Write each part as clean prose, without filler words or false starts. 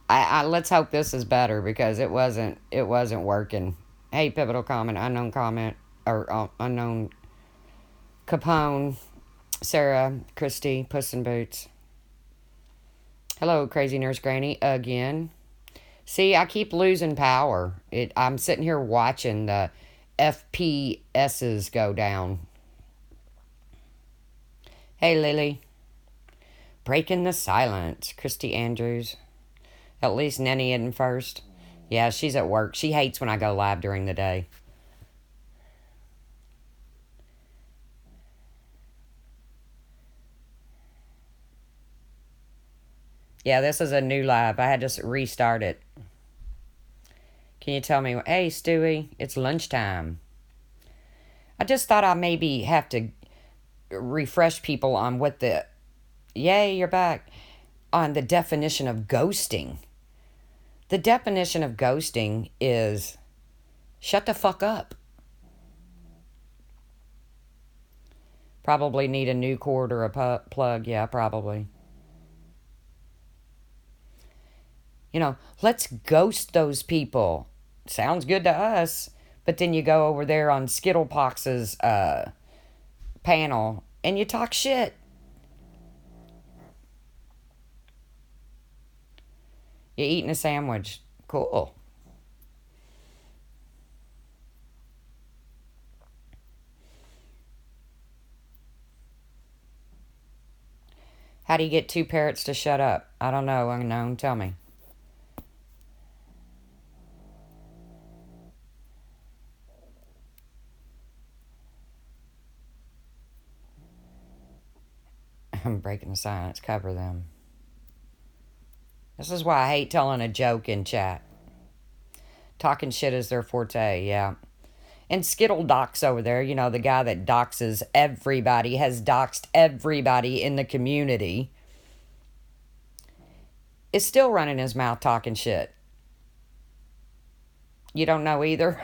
Let's hope this is better because it wasn't working. Hey, pivotal comment, or unknown Capone, Sarah, Christy, Puss in Boots. Hello, crazy nurse Granny again. See, I keep losing power. I'm sitting here watching the FPSs go down. Hey, Lily. Breaking the silence. Christy Andrews. At least Nenny in first. Yeah, she's at work. She hates when I go live during the day. Yeah, this is a new live. I had to restart it. Can you tell me? Hey, Stewie, it's lunchtime. I just thought I maybe have to refresh people on what the. Yay, you're back. On the definition of ghosting. The definition of ghosting is shut the fuck up. Probably need a new cord or a plug. Yeah, probably. Let's ghost those people. Sounds good to us. But then you go over there on Skittlepox's panel and you talk shit. You're eating a sandwich. Cool. How do you get two parrots to shut up? I don't know. Unknown. Tell me. I'm breaking the silence. Cover them. This is why I hate telling a joke in chat. Talking shit is their forte, yeah. And Skittle Docs over there, the guy that doxes everybody, has doxed everybody in the community, is still running his mouth talking shit. You don't know either?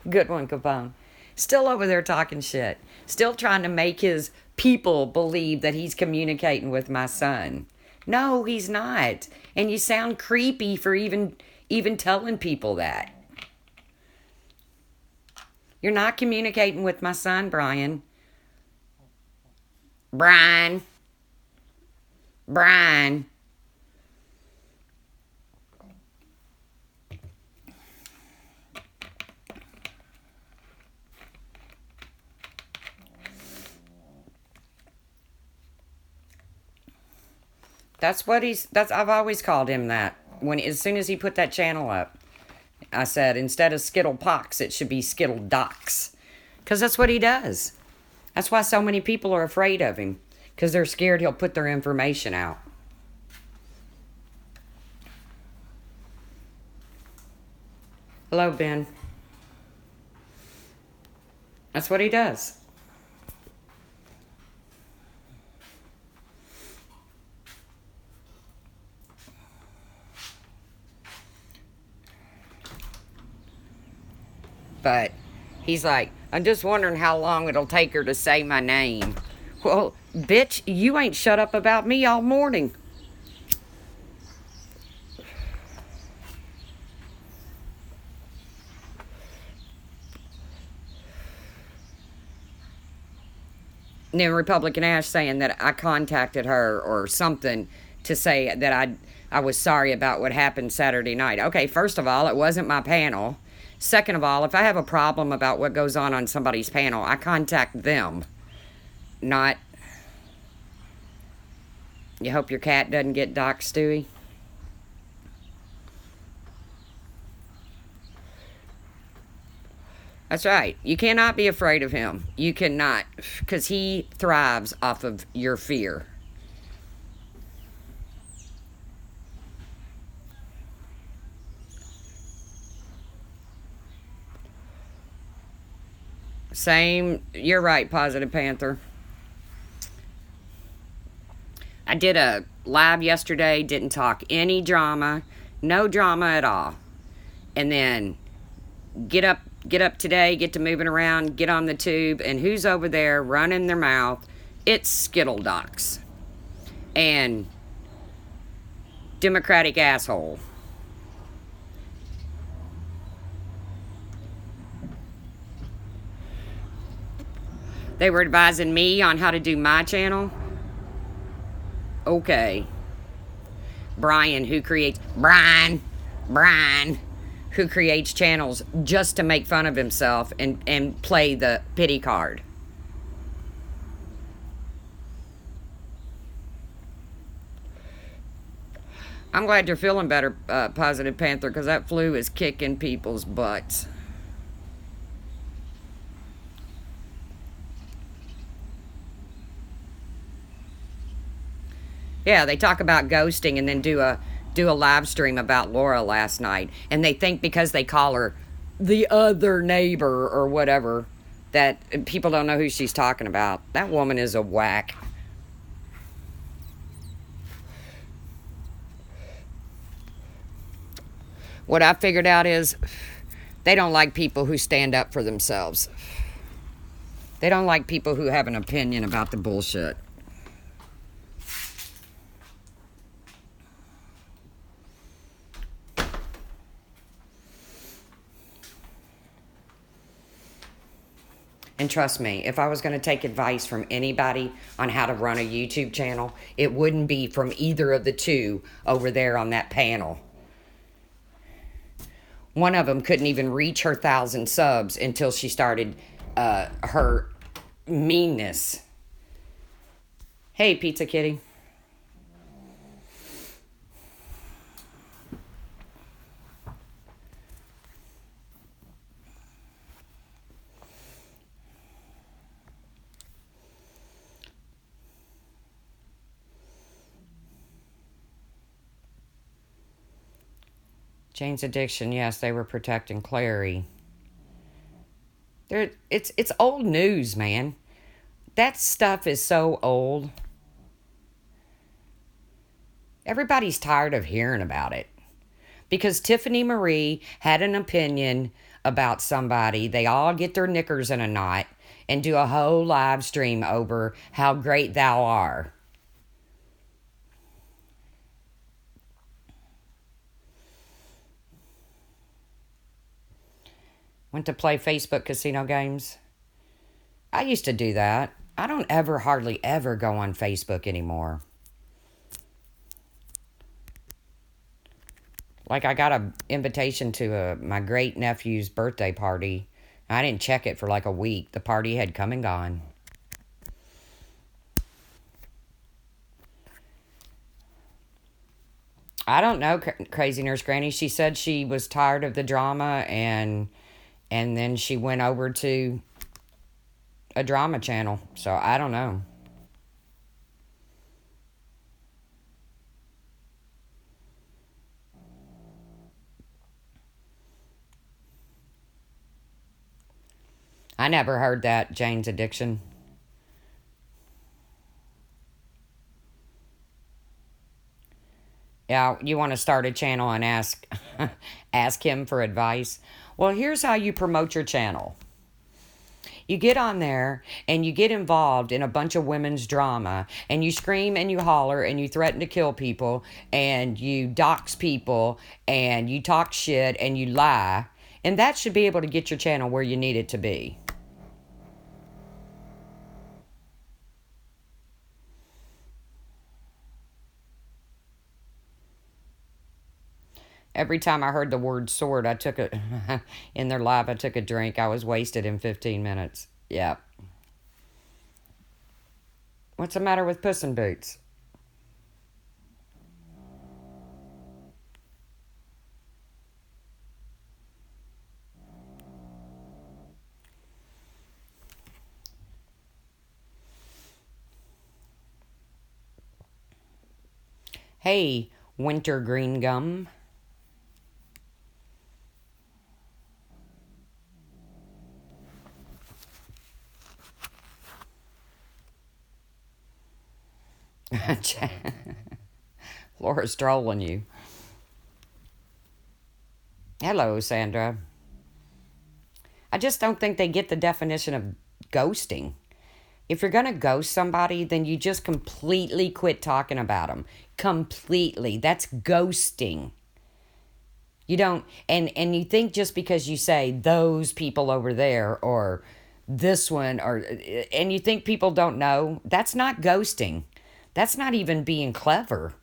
Good one, Capone. Still over there talking shit. Still trying to make his people believe that he's communicating with my son. No, he's not. And you sound creepy for even telling people that. You're not communicating with my son, Brian. Brian. Brian. I've always called him that. As soon as he put that channel up, I said instead of Skittle Pox, it should be Skittle Docs. Because that's what he does. That's why so many people are afraid of him. Because they're scared he'll put their information out. Hello, Ben. That's what he does. But he's like, I'm just wondering how long it'll take her to say my name. Well, bitch, you ain't shut up about me all morning. And then Republican Ash saying that I contacted her or something to say that I was sorry about what happened Saturday night. Okay, first of all, it wasn't my panel. Second of all, if I have a problem about what goes on somebody's panel, I contact them. Not. You hope your cat doesn't get doxxed, Stewie? That's right. You cannot be afraid of him. You cannot. Because he thrives off of your fear. Same. You're right, Positive Panther. I did a live yesterday, didn't talk any drama, no drama at all. And then get up today, get to moving around, get on the tube, and who's over there running their mouth? It's Skittle Docs. and Democratic asshole. They were advising me on how to do my channel. Okay. Brian, who creates channels just to make fun of himself and play the pity card. I'm glad you're feeling better, Positive Panther, because that flu is kicking people's butts. Yeah, they talk about ghosting and then do a live stream about Laura last night, and they think because they call her the other neighbor or whatever that people don't know who she's talking about. That woman is a whack. What I figured out is they don't like people who stand up for themselves. They don't like people who have an opinion about the bullshit. And trust me, if I was going to take advice from anybody on how to run a YouTube channel, it wouldn't be from either of the two over there on that panel. One of them couldn't even reach her 1,000 subs until she started her meanness. Hey, Pizza Kitty. Jane's Addiction, yes, they were protecting Clary. It's old news, man. That stuff is so old. Everybody's tired of hearing about it. Because Tiffany Marie had an opinion about somebody. They all get their knickers in a knot and do a whole live stream over how great thou art. Went to play Facebook casino games. I used to do that. I don't hardly ever go on Facebook anymore. Like, I got an invitation to my great nephew's birthday party. I didn't check it for like a week. The party had come and gone. I don't know, Crazy Nurse Granny. She said she was tired of the drama and then she went over to a drama channel. So I don't know. I never heard that, Jane's Addiction. Yeah, you want to start a channel and ask him for advice? Well, here's how you promote your channel. You get on there and you get involved in a bunch of women's drama and you scream and you holler and you threaten to kill people and you dox people and you talk shit and you lie. And that should be able to get your channel where you need it to be. Every time I heard the word sword, I took a, in their live, I took a drink. I was wasted in 15 minutes. Yeah. What's the matter with Puss in Boots? Hey, Winter Green Gum. Laura's trolling you. Hello, Sandra. I just don't think they get the definition of ghosting. If you're going to ghost somebody, then you just completely quit talking about them. Completely. That's ghosting. You don't, and you think just because you say those people over there or this one, or, and you think people don't know, that's not ghosting. That's not even being clever.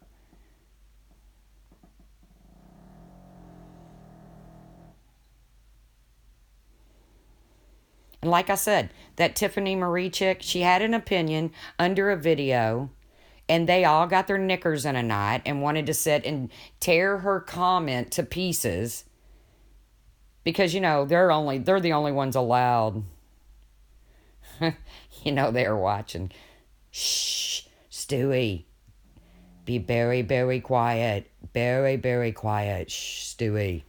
And like I said, that Tiffany Marie chick, she had an opinion under a video, and they all got their knickers in a knot and wanted to sit and tear her comment to pieces because, you know, they're the only ones allowed. You know, they're watching. Shh, Stewie, be very, very quiet. Very, very quiet. Shh, Stewie.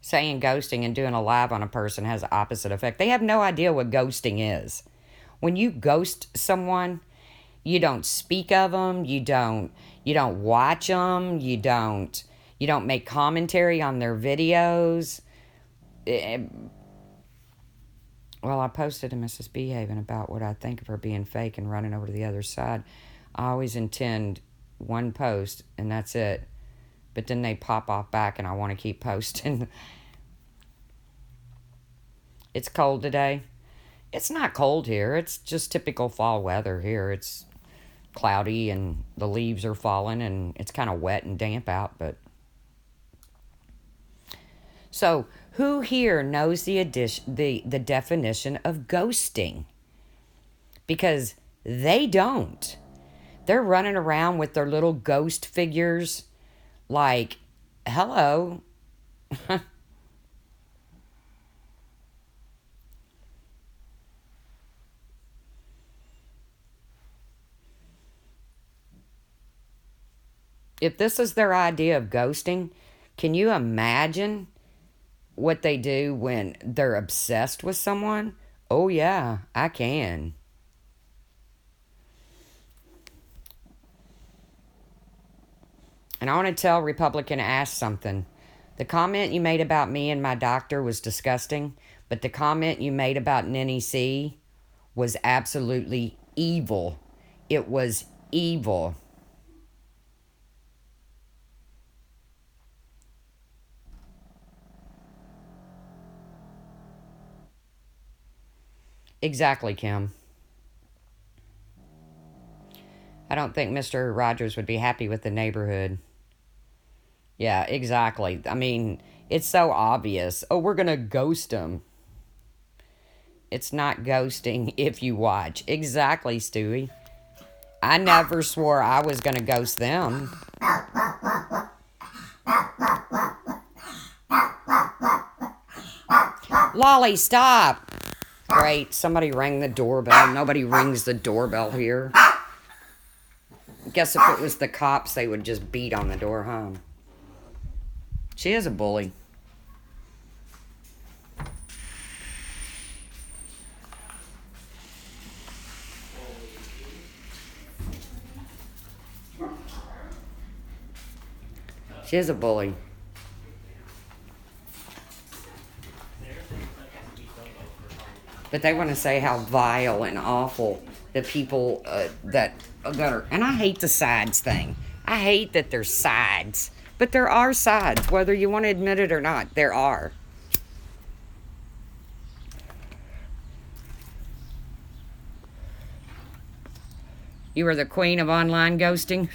Saying ghosting and doing a live on a person has the opposite effect. They have no idea what ghosting is. When you ghost someone, you don't speak of them, you don't watch them, you don't make commentary on their videos. Well, I posted to Mrs. Behaven about what I think of her being fake and running over to the other side. I always intend one post and that's it. But then they pop off back and I want to keep posting. It's cold today. It's not cold here. It's just typical fall weather here. It's cloudy and the leaves are falling and it's kind of wet and damp out. But so, who here knows the definition of ghosting? Because they don't. They're running around with their little ghost figures like, hello. If this is their idea of ghosting, can you imagine what they do when they're obsessed with someone? Oh, yeah, I can. And I want to tell Republican Ash something. The comment you made about me and my doctor was disgusting, but the comment you made about Nenny C was absolutely evil. It was evil. Exactly, Kim. I don't think Mr. Rogers would be happy with the neighborhood. Yeah, exactly. I mean, it's so obvious. Oh, we're going to ghost him. It's not ghosting if you watch. Exactly, Stewie. I never swore I was going to ghost them. Lolly, stop. Great, somebody rang the doorbell. Nobody rings the doorbell here. Guess if it was the cops, they would just beat on the door, huh? She is a bully. She is a bully. But they want to say how vile and awful the people that are. And I hate the sides thing. I hate that there's sides. But there are sides, whether you want to admit it or not. There are. You are the queen of online ghosting.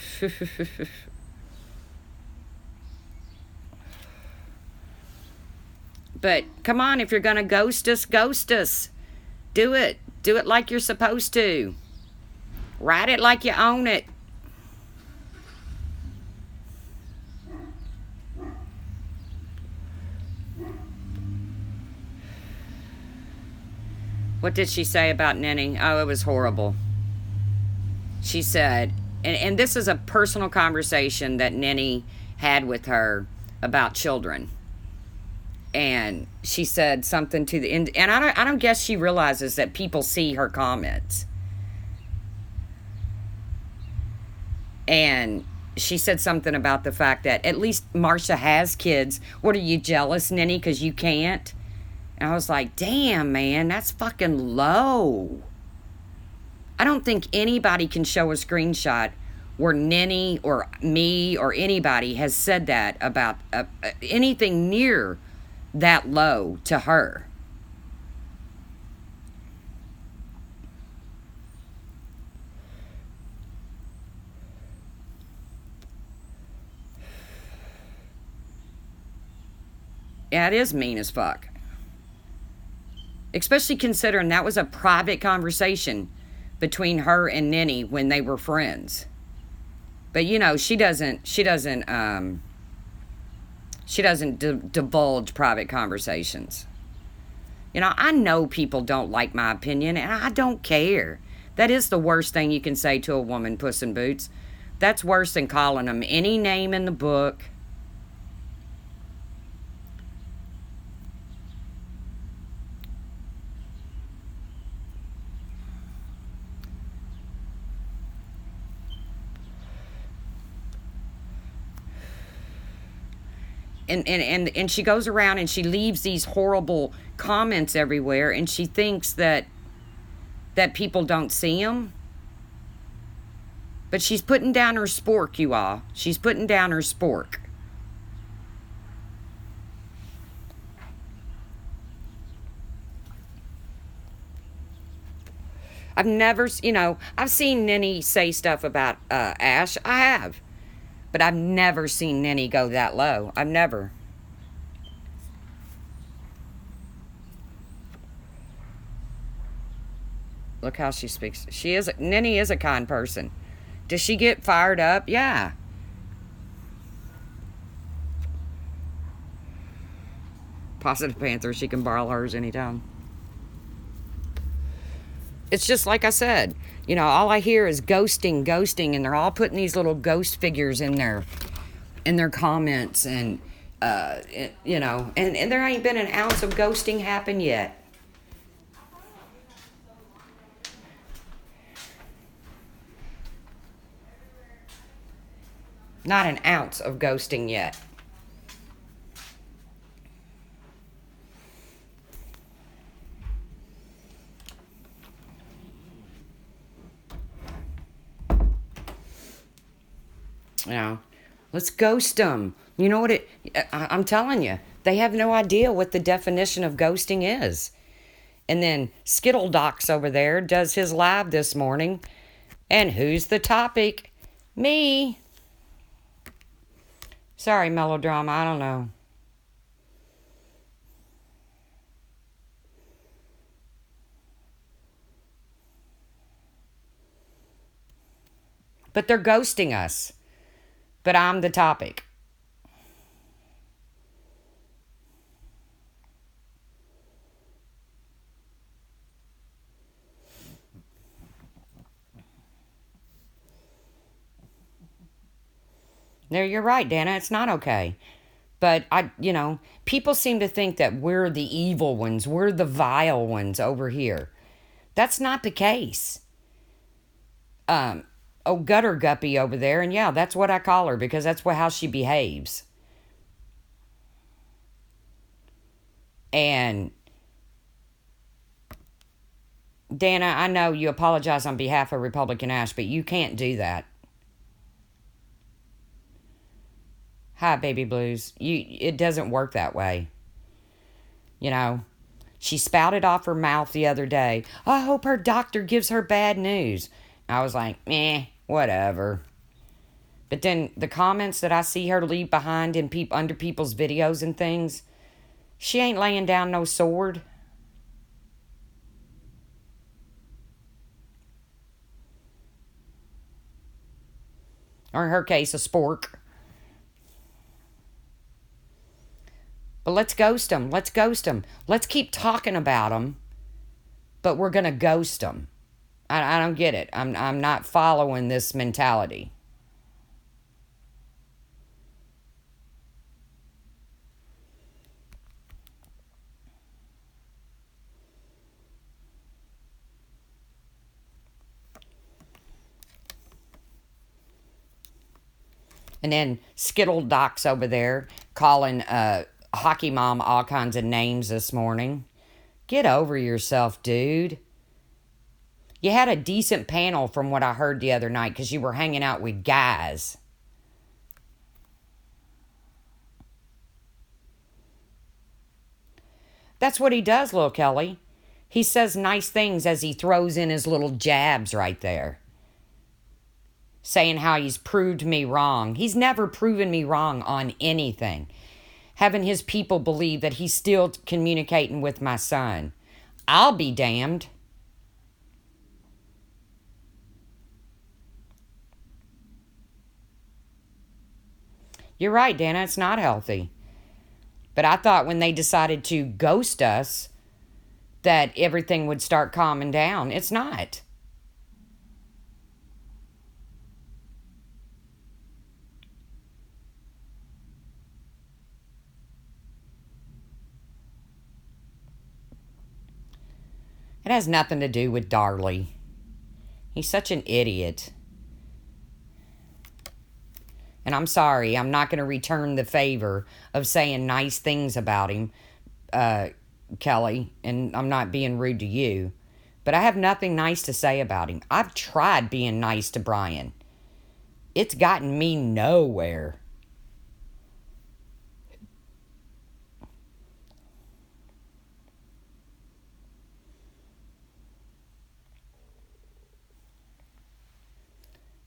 But come on, if you're going to ghost us, ghost us. Do it. Do it like you're supposed to. Write it like you own it. What did she say about Nenny? Oh, it was horrible. She said, and this is a personal conversation that Nenny had with her about children. And she said something to the end, and I don't guess she realizes that people see her comments. And she said something about the fact that at least Marsha has kids. What are you, jealous, Ninny, because you can't? And I was like, damn, man, that's fucking low. I don't think anybody can show a screenshot where Ninny or me or anybody has said that about anything near that low to her. Yeah, it is mean as fuck. Especially considering that was a private conversation between her and Ninny when they were friends. But you know, she doesn't divulge private conversations. You know, I know people don't like my opinion, and I don't care. That is the worst thing you can say to a woman, Puss in Boots. That's worse than calling them any name in the book. And she goes around and she leaves these horrible comments everywhere, and she thinks that people don't see them. But she's putting down her spork, you all. She's putting down her spork. I've never, I've seen Ninny say stuff about Ash. I have. But I've never seen Ninny go that low. I've never. Look how she speaks. Ninny is a kind person. Does she get fired up? Yeah. Positive Panther, she can borrow hers anytime. It's just like I said, all I hear is ghosting, and they're all putting these little ghost figures in their comments, and and there ain't been an ounce of ghosting happen yet. Not an ounce of ghosting yet. Let's ghost them. You know what I'm telling you, they have no idea what the definition of ghosting is. And then Skittle Docs over there does his live this morning. And who's the topic? Me. Sorry, melodrama, I don't know. But they're ghosting us. But I'm the topic. No, you're right, Dana. It's not okay. But people seem to think that we're the evil ones. We're the vile ones over here. That's not the case. Gutter Guppy over there, and yeah, that's what I call her because that's how she behaves. And Dana, I know you apologize on behalf of Republican Ash, but you can't do that. Hi, Baby Blues. It doesn't work that way. She spouted off her mouth the other day, I hope her doctor gives her bad news. I was like, whatever. But then the comments that I see her leave behind in under people's videos and things, she ain't laying down no sword. Or in her case, a spork. But let's ghost them. Let's keep talking about them, but we're going to ghost them. I don't get it. I'm not following this mentality. And then Skittle Doc's over there calling Hockey Mom all kinds of names this morning. Get over yourself, dude. You had a decent panel from what I heard the other night because you were hanging out with guys. That's what he does, Lil Kelly. He says nice things as he throws in his little jabs right there. Saying how he's proved me wrong. He's never proven me wrong on anything. Having his people believe that he's still communicating with my son. I'll be damned. You're right, Dana, it's not healthy. But I thought when they decided to ghost us that everything would start calming down. It's not. It has nothing to do with Darley. He's such an idiot. And I'm sorry, I'm not going to return the favor of saying nice things about him, Kelly, and I'm not being rude to you. But I have nothing nice to say about him. I've tried being nice to Brian. It's gotten me nowhere.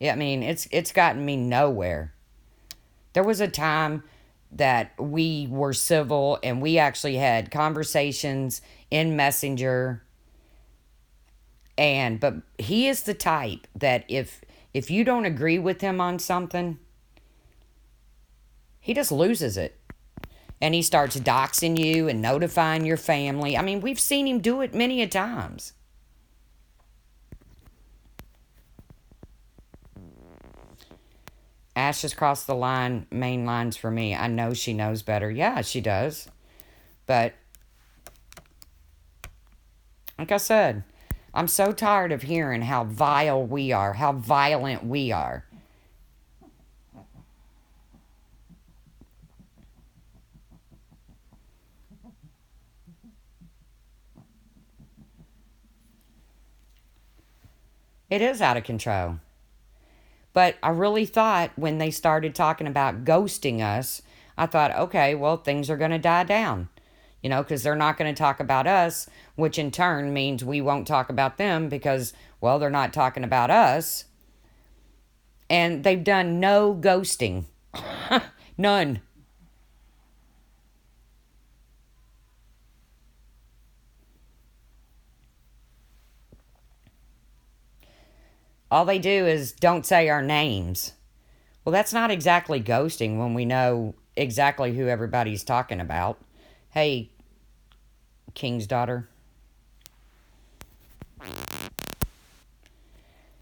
Yeah, I mean, it's gotten me nowhere. There was a time that we were civil and we actually had conversations in Messenger, and but he is the type that if you don't agree with him on something, he just loses it. And he starts doxing you and notifying your family. I mean, we've seen him do it many a times. Ash has crossed the main lines for me. I know she knows better. Yeah, she does. But, like I said, I'm so tired of hearing how vile we are, how violent we are. It is out of control. But I really thought when they started talking about ghosting us, I thought, okay, well, things are going to die down. You know, because they're not going to talk about us, which in turn means we won't talk about them because, well, they're not talking about us. And they've done no ghosting. None. All they do is don't say our names. Well, that's not exactly ghosting when we know exactly who everybody's talking about. Hey, King's daughter.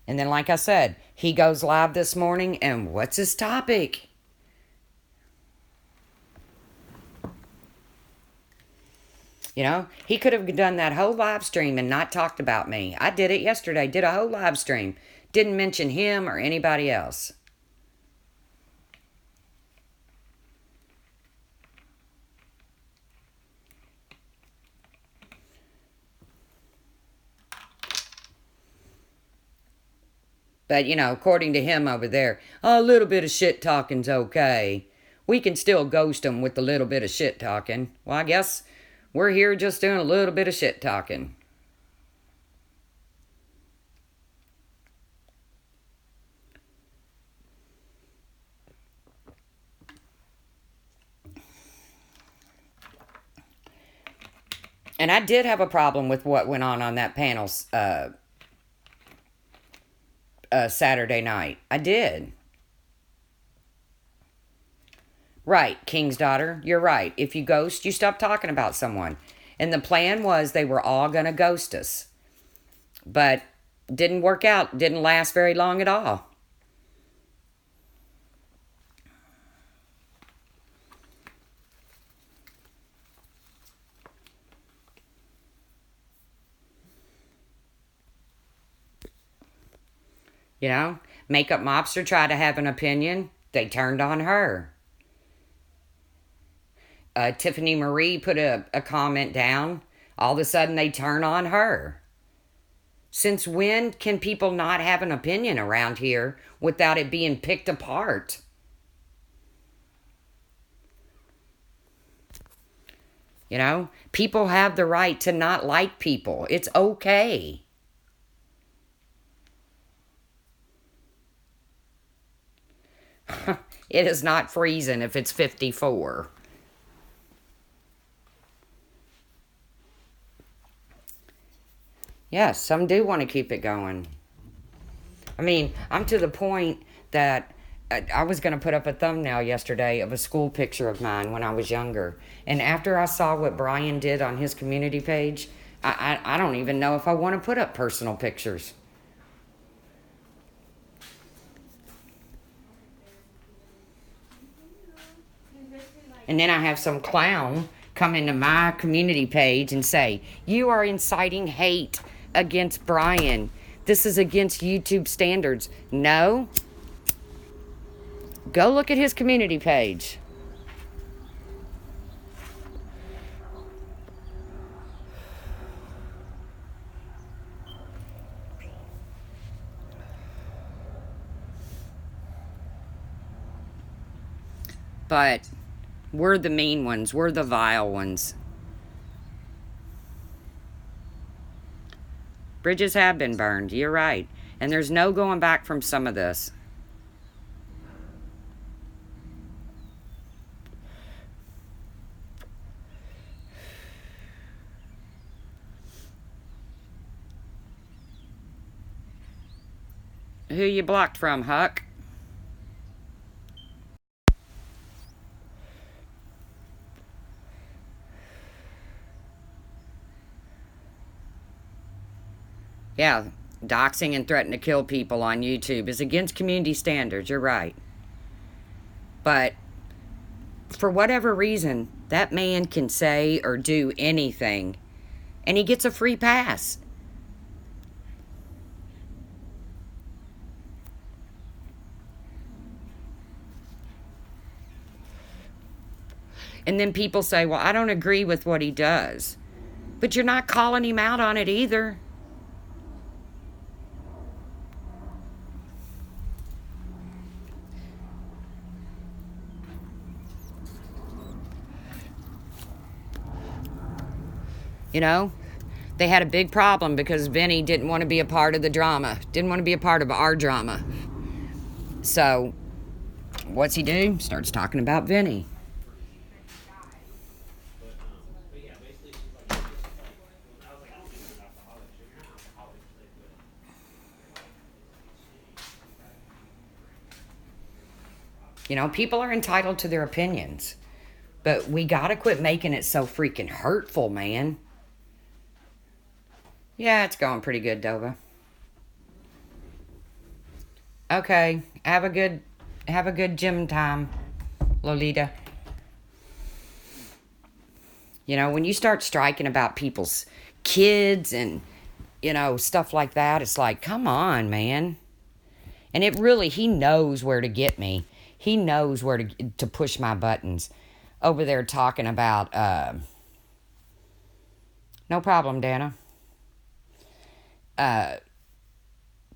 And then, like I said, he goes live this morning, and what's his topic? You know, he could have done that whole live stream and not talked about me. I did it yesterday, did a whole live stream. Didn't mention him or anybody else. But, you know, according to him over there, a little bit of shit talking's okay. We can still ghost them with a little bit of shit talking. Well, I guess we're here just doing a little bit of shit talking. And I did have a problem with what went on that panel Saturday night. I did. Right, King's daughter. You're right. If you ghost, you stop talking about someone. And the plan was they were all going to ghost us. But didn't work out. Didn't last very long at all. You know, Makeup Mobster tried to have an opinion. They turned on her. Tiffany Marie put a comment down. All of a sudden, they turn on her. Since when can people not have an opinion around here without it being picked apart? You know, people have the right to not like people. It's okay. It is not freezing if it's 54. Yes, some do want to keep it going. I mean, I'm to the point that I was going to put up a thumbnail yesterday of a school picture of mine when I was younger. And after I saw what Brian did on his community page, I don't even know if I want to put up personal pictures. And then I have some clown come into my community page and say, "You are inciting hate against Brian. This is against YouTube standards." No. Go look at his community page. But we're the mean ones. We're the vile ones. Bridges have been burned. You're right. And there's no going back from some of this. Who you blocked from, Huck? Yeah, doxing and threatening to kill people on YouTube is against community standards. You're right. But for whatever reason, that man can say or do anything, and he gets a free pass. And then people say, "Well, I don't agree with what he does." But you're not calling him out on it either. You know, they had a big problem because Vinny didn't want to be a part of the drama, didn't want to be a part of our drama. So, what's he do? Starts talking about Vinny. You know, people are entitled to their opinions, but we gotta quit making it so freaking hurtful, man. Yeah, it's going pretty good, Dova. Okay, have a good gym time, Lolita. You know, when you start striking about people's kids and, you know, stuff like that, it's like, come on, man. And it really, he knows where to get me. He knows where to push my buttons. Over there talking about, no problem, Dana.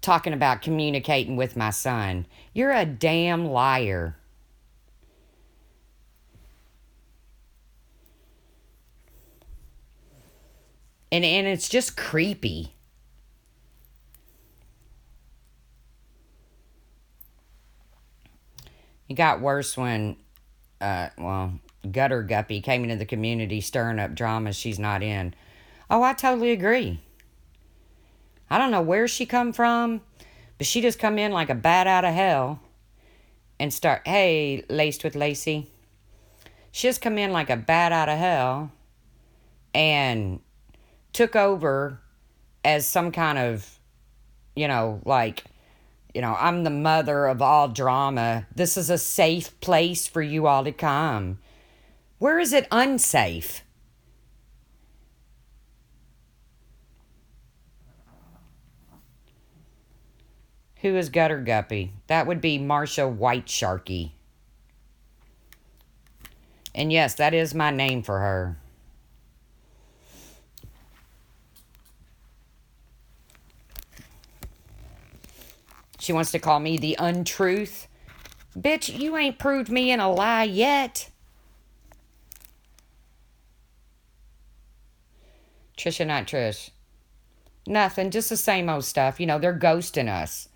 Talking about communicating with my son. You're a damn liar. And it's just creepy. It got worse when, Gutter Guppy came into the community stirring up drama she's not in. Oh, I totally agree. I don't know where she come from, but she just come in like a bat out of hell and start, "Hey, Laced with Lacey." She just come in like a bat out of hell and took over as some kind of, I'm the mother of all drama. This is a safe place for you all to come. Where is it unsafe? Who is Gutter Guppy? That would be Marsha White Sharky. And yes, that is my name for her. She wants to call me the untruth. Bitch, you ain't proved me in a lie yet. Trisha, not Trish. Nothing, just the same old stuff. You know, they're ghosting us.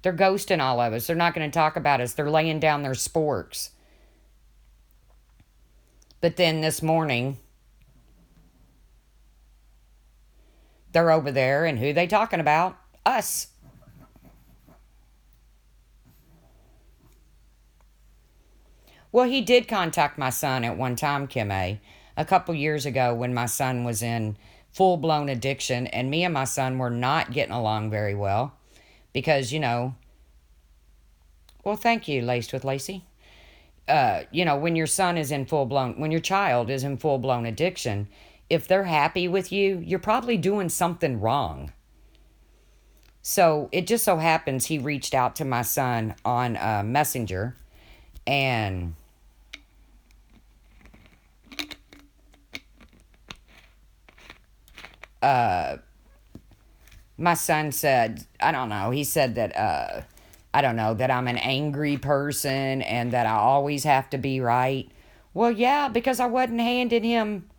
They're ghosting all of us. They're not going to talk about us. They're laying down their sporks. But then this morning, they're over there, and who they talking about? Us. Well, he did contact my son at one time, Kim A. A couple years ago when my son was in full-blown addiction, and me and my son were not getting along very well because, you know, well, thank you, Laced with Lacey. You know, when your son is in full-blown, when your child is in full-blown addiction, if they're happy with you, you're probably doing something wrong. So it just so happens he reached out to my son on Messenger, and my son said, I don't know, he said that, I don't know, that I'm an angry person and that I always have to be right. Well, yeah, because I wasn't handing him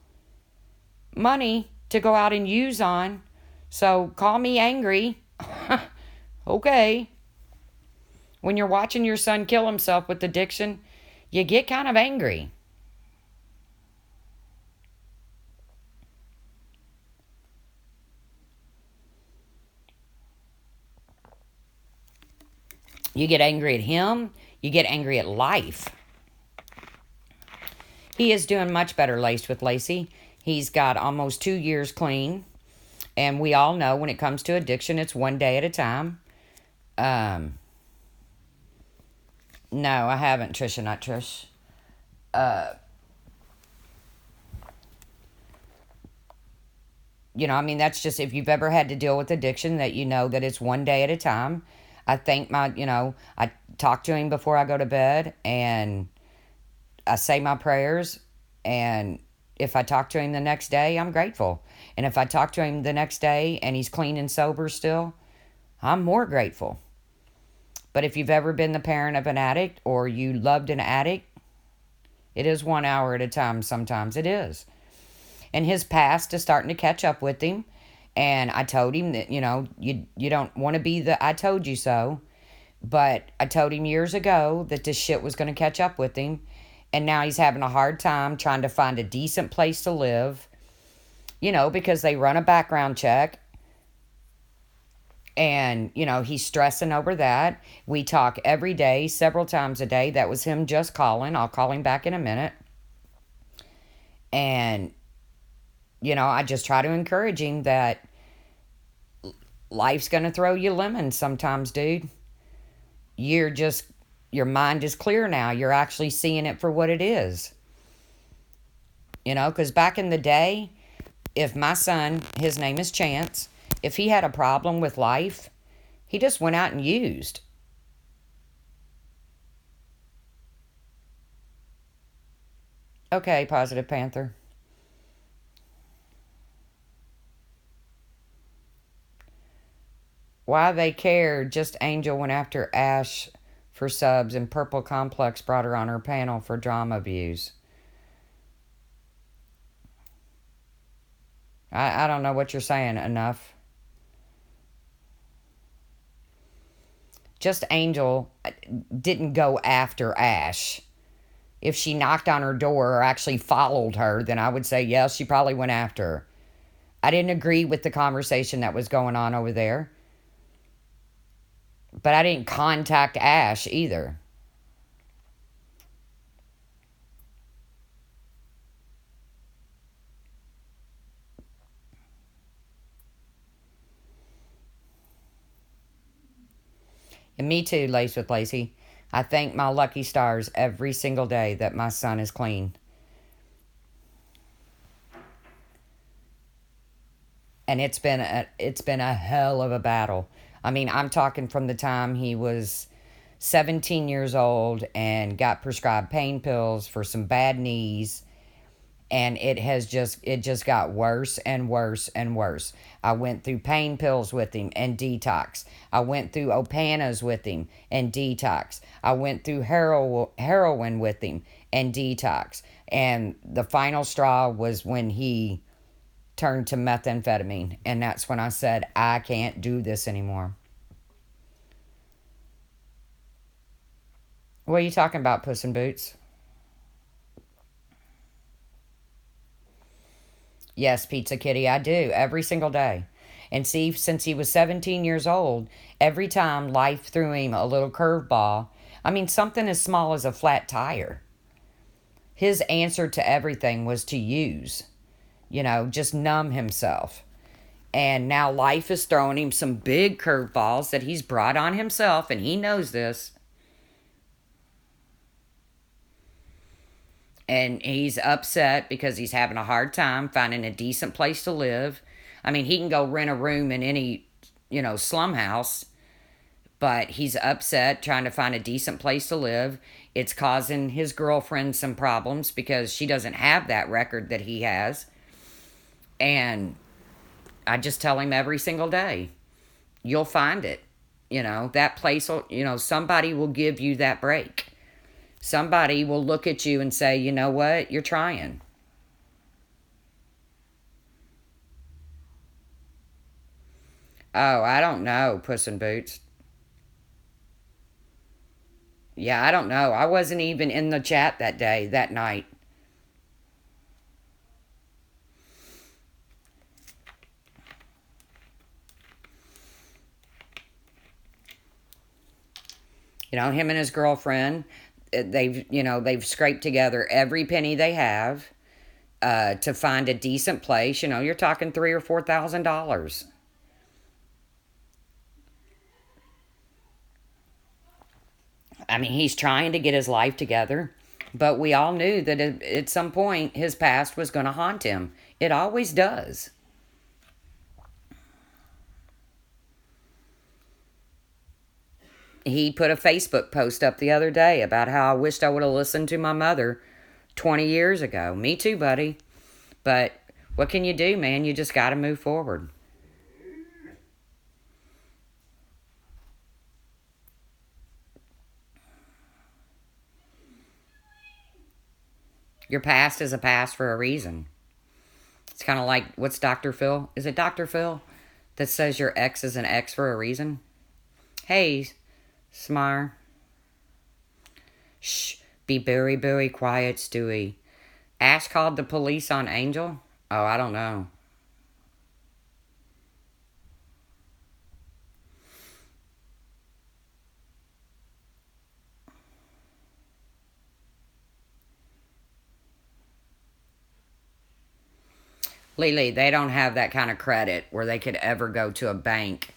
money to go out and use on. So call me angry. Okay. When you're watching your son kill himself with addiction, you get kind of angry. You get angry at him. You get angry at life. He is doing much better, Laced with Lacey. He's got almost 2 years clean. And we all know when it comes to addiction, it's one day at a time. No, I haven't, Trisha, not Trish. You know, I mean, that's just if you've ever had to deal with addiction, that you know that it's one day at a time. I thank my, you know, I talk to him before I go to bed and I say my prayers. And if I talk to him the next day, I'm grateful. And if I talk to him the next day and he's clean and sober still, I'm more grateful. But if you've ever been the parent of an addict or you loved an addict, it is 1 hour at a time sometimes. It is. And his past is starting to catch up with him. And I told him that, you know, you don't want to be the I told you so. But I told him years ago that this shit was going to catch up with him. And now he's having a hard time trying to find a decent place to live. You know, because they run a background check. And, you know, he's stressing over that. We talk every day, several times a day. That was him just calling. I'll call him back in a minute. And, you know, I just try to encourage him that life's going to throw you lemons sometimes, dude. Your mind is clear now. You're actually seeing it for what it is. You know, because back in the day, if my son, his name is Chance, if he had a problem with life, he just went out and used. Okay, Positive Panther. Why they cared, just Angel went after Ash for subs and Purple Complex brought her on her panel for drama views. I don't know what you're saying enough. Just Angel didn't go after Ash. If she knocked on her door or actually followed her, then I would say, yes, she probably went after her. I didn't agree with the conversation that was going on over there. But I didn't contact Ash either. And me too, Lace with Lacey. I thank my lucky stars every single day that my son is clean. And it's been a hell of a battle. I mean, I'm talking from the time he was 17 years old and got prescribed pain pills for some bad knees, and it just got worse and worse and worse. I went through pain pills with him and detox. I went through Opanas with him and detox. I went through heroin with him and detox. And the final straw was when he turned to methamphetamine, and that's when I said, I can't do this anymore. What are you talking about, Puss in Boots? Yes, Pizza Kitty, I do every single day. And see, since he was 17 years old, every time life threw him a little curveball, I mean, something as small as a flat tire, his answer to everything was to use, just numb himself. And now life is throwing him some big curveballs that he's brought on himself, and he knows this. And he's upset because he's having a hard time finding a decent place to live. I mean, he can go rent a room in any, slum house, but he's upset trying to find a decent place to live. It's causing his girlfriend some problems because she doesn't have that record that he has. And I just tell him every single day, you'll find it. That place will, somebody will give you that break. Somebody will look at you and say, you know what, you're trying. Oh, I don't know, Puss in Boots. Yeah, I don't know. I wasn't even in the chat that day, that night. Him and his girlfriend, they've scraped together every penny they have to find a decent place. You're talking $3,000 or $4,000. I mean, he's trying to get his life together, but we all knew that at some point his past was going to haunt him. It always does. He put a Facebook post up the other day about how I wished I would have listened to my mother 20 years ago. Me too, buddy. But what can you do, man? You just got to move forward. Your past is a past for a reason. It's kind of like, what's Dr. Phil? Is it Dr. Phil that says your ex is an ex for a reason? Hey, Smar. Shh. Be very, very quiet, Stewie. Ash called the police on Angel? Oh, I don't know. Lily, they don't have that kind of credit where they could ever go to a bank.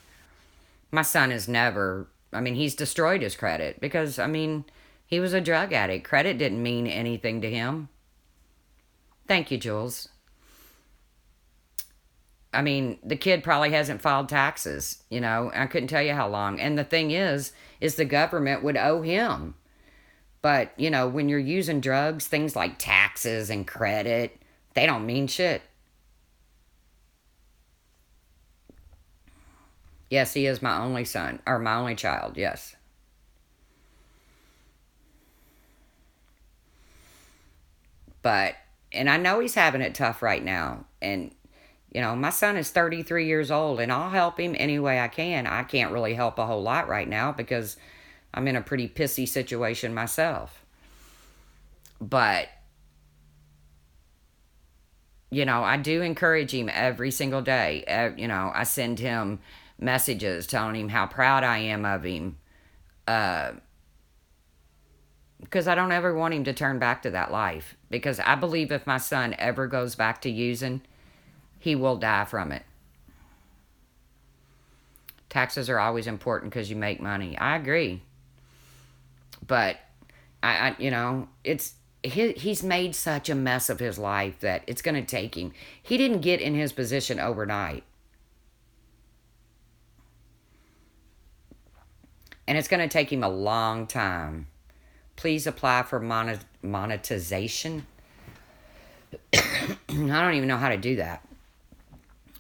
My son has never, I mean, he's destroyed his credit because, I mean, he was a drug addict. Credit didn't mean anything to him. Thank you, Jules. I mean, the kid probably hasn't filed taxes, I couldn't tell you how long. And the thing is the government would owe him. But, when you're using drugs, things like taxes and credit, they don't mean shit. Yes, he is my only son, or my only child, yes. But, and I know he's having it tough right now. And, my son is 33 years old, and I'll help him any way I can. I can't really help a whole lot right now because I'm in a pretty pissy situation myself. But, I do encourage him every single day. I send him messages telling him how proud I am of him. Because I don't ever want him to turn back to that life. Because I believe if my son ever goes back to using, he will die from it. Taxes are always important because you make money. I agree. But, he's made such a mess of his life that it's going to take him. He didn't get in his position overnight. And it's going to take him a long time. Please apply for monetization. I don't even know how to do that.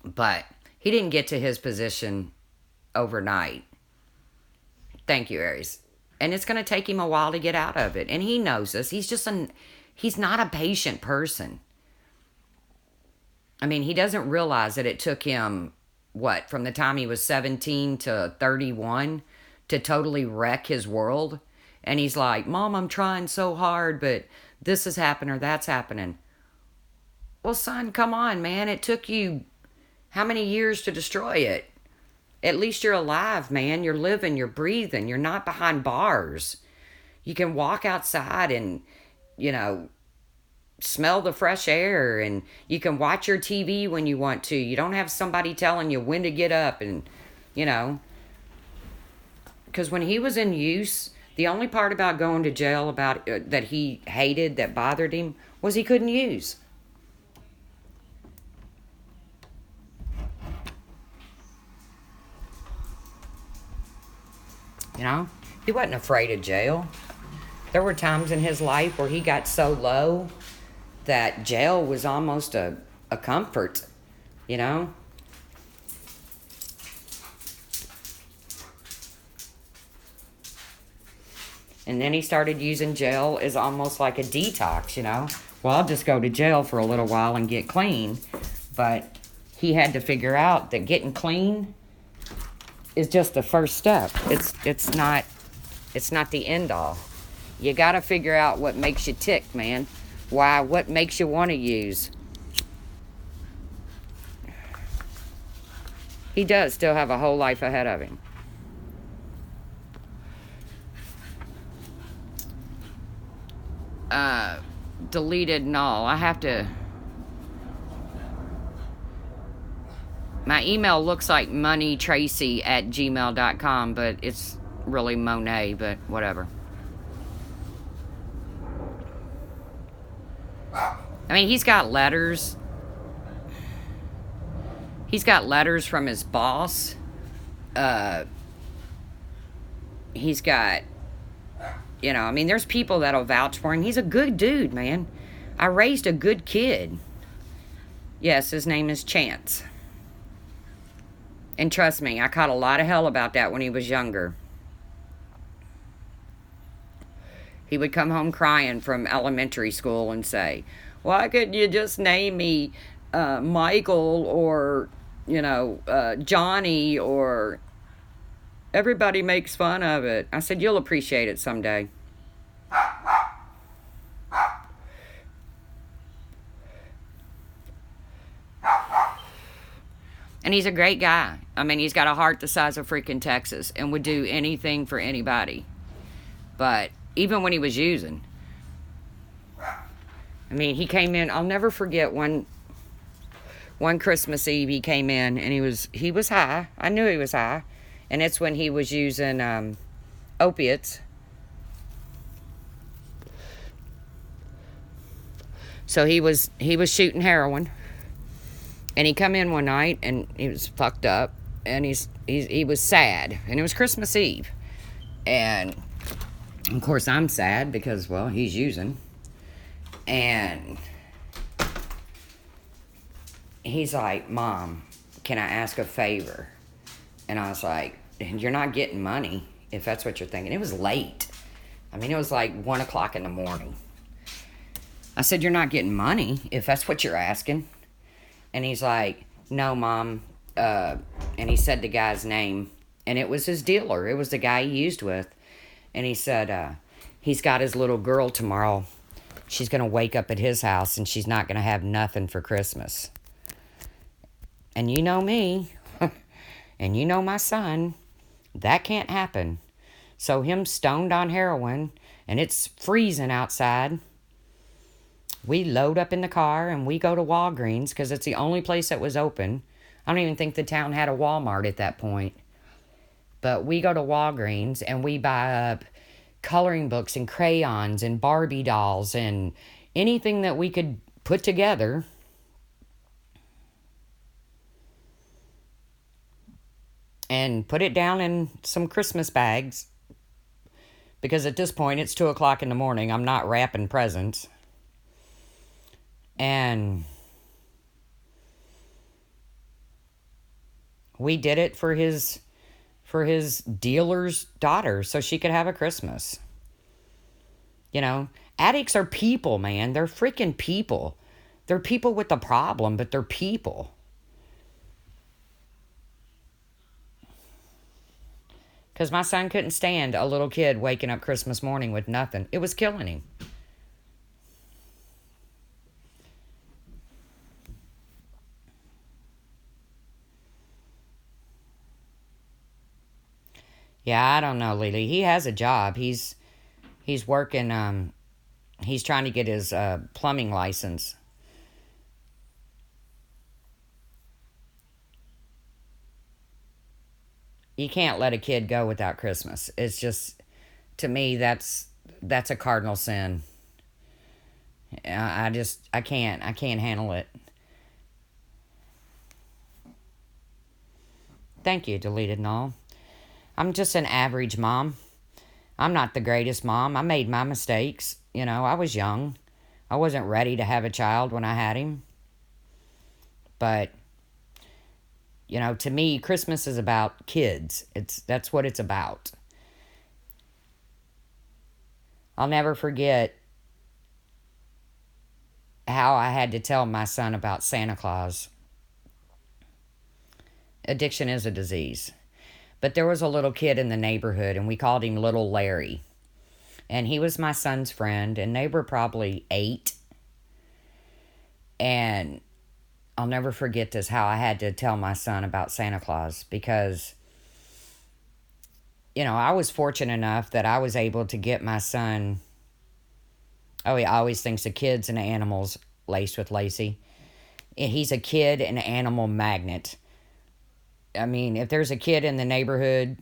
But he didn't get to his position overnight. Thank you, Aries. And it's going to take him a while to get out of it. And he knows this. He's not a patient person. I mean, he doesn't realize that it took him, from the time he was 17 to 31 to totally wreck his world. And he's like, Mom, I'm trying so hard, but this is happening or that's happening. Well, son, come on, man. It took you how many years to destroy it? At least you're alive, man. You're living, you're breathing. You're not behind bars. You can walk outside and, smell the fresh air, and you can watch your TV when you want to. You don't have somebody telling you when to get up and, because when he was in use, the only part about going to jail that he hated, that bothered him, was he couldn't use. He wasn't afraid of jail. There were times in his life where he got so low that jail was almost a comfort, And then he started using jail as almost like a detox, Well, I'll just go to jail for a little while and get clean. But he had to figure out that getting clean is just the first step. It's not the end all. You got to figure out what makes you tick, man. What makes you want to use. He does still have a whole life ahead of him. Deleted null. I have to... My email looks like moneytracy@gmail.com, but it's really Monet, but whatever. I mean, he's got letters. He's got letters from his boss. He's got, there's people that'll vouch for him. He's a good dude, man. I raised a good kid. Yes, his name is Chance. And trust me, I caught a lot of hell about that when he was younger. He would come home crying from elementary school and say, why couldn't you just name me Michael or, Johnny, or everybody makes fun of it. I said, you'll appreciate it someday. And he's a great guy. I mean, he's got a heart the size of freaking Texas and would do anything for anybody. But even when he was using, I mean, he came in. I'll never forget one Christmas Eve he came in and he was high. I knew he was high, and it's when he was using opiates. So he was shooting heroin. And he come in one night and he was fucked up, and he was sad, and it was Christmas Eve, and of course I'm sad because, well, he's using, and he's like, Mom, can I ask a favor? And I was like, you're not getting money if that's what you're thinking. It was late. I mean, it was like 1 o'clock in the morning. I said, you're not getting money if that's what you're asking. And he's like, no, Mom. And he said the guy's name. And it was his dealer. It was the guy he used with. And he said, he's got his little girl tomorrow. She's going to wake up at his house and she's not going to have nothing for Christmas. And you know me. And you know my son. That can't happen. So him stoned on heroin. And it's freezing outside. We load up in the car and we go to Walgreens because it's the only place that was open. I don't even think the town had a Walmart at that point. But we go to Walgreens and we buy up coloring books and crayons and Barbie dolls and anything that we could put together. And put it down in some Christmas bags Because at this point, it's 2 o'clock in the morning. I'm not wrapping presents. And we did it for his dealer's daughter so she could have a Christmas. You know, addicts are people, man. They're freaking people. They're people with a problem, but they're people. Because my son couldn't stand a little kid waking up Christmas morning with nothing. It was killing him. Yeah, I don't know, Lily. He has a job. He's working. He's trying to get his plumbing license. You can't let a kid go without Christmas. It's just, to me, that's a cardinal sin. I can't handle it. Thank you, deleted and all. I'm just an average mom. I'm not the greatest mom. I made my mistakes. I was young. I wasn't ready to have a child when I had him. But, to me, Christmas is about kids. That's what it's about. I'll never forget how I had to tell my son about Santa Claus. Addiction is a disease. But there was a little kid in the neighborhood, and we called him Little Larry. And he was my son's friend, and they were probably 8. And I'll never forget this, how I had to tell my son about Santa Claus, because, I was fortunate enough that I was able to get my son. Oh, he always thinks of kids and animals, laced with Lacey. He's a kid and animal magnet. I mean, if there's a kid in the neighborhood,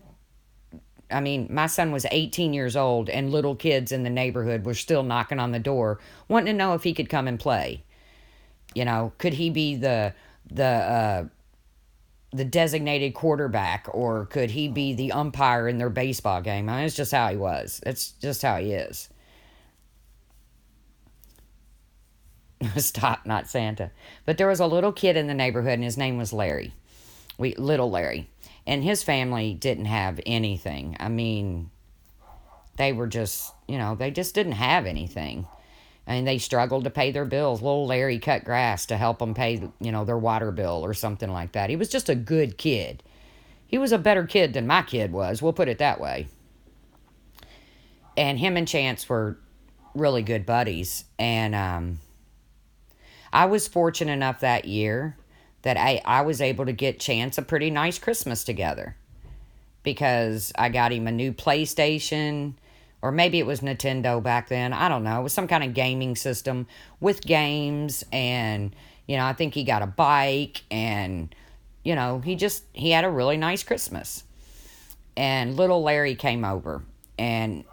my son was 18 years old, and little kids in the neighborhood were still knocking on the door, wanting to know if he could come and play. Could he be the designated quarterback, or could he be the umpire in their baseball game? It's just how he was. It's just how he is. Stop, not Santa. But there was a little kid in the neighborhood, and his name was Larry. Little Larry. And his family didn't have anything. They were just, they just didn't have anything. And they struggled to pay their bills. Little Larry cut grass to help them pay, their water bill or something like that. He was just a good kid. He was a better kid than my kid was. We'll put it that way. And him and Chance were really good buddies. And I was fortunate enough that year that I was able to get Chance a pretty nice Christmas together, because I got him a new PlayStation, or maybe it was Nintendo back then. I don't know. It was some kind of gaming system with games, and, I think he got a bike, and, he had a really nice Christmas. And little Larry came over and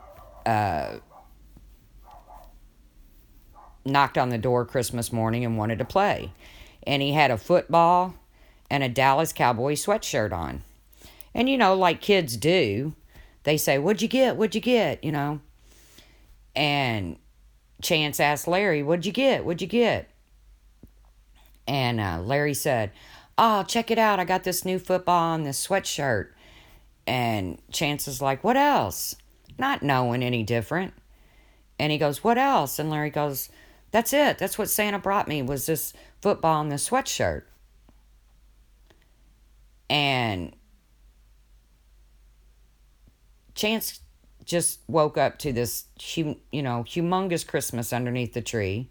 knocked on the door Christmas morning and wanted to play. And he had a football and a Dallas Cowboy sweatshirt on. And, like kids do, they say, "What'd you get? What'd you get?" And Chance asked Larry, "What'd you get? What'd you get?" And Larry said, "Oh, check it out. I got this new football and this sweatshirt." And Chance is like, "What else?" Not knowing any different. And he goes, "What else?" And Larry goes, "That's it. That's what Santa brought me, was this football and this sweatshirt." And Chance just woke up to this, humongous Christmas underneath the tree.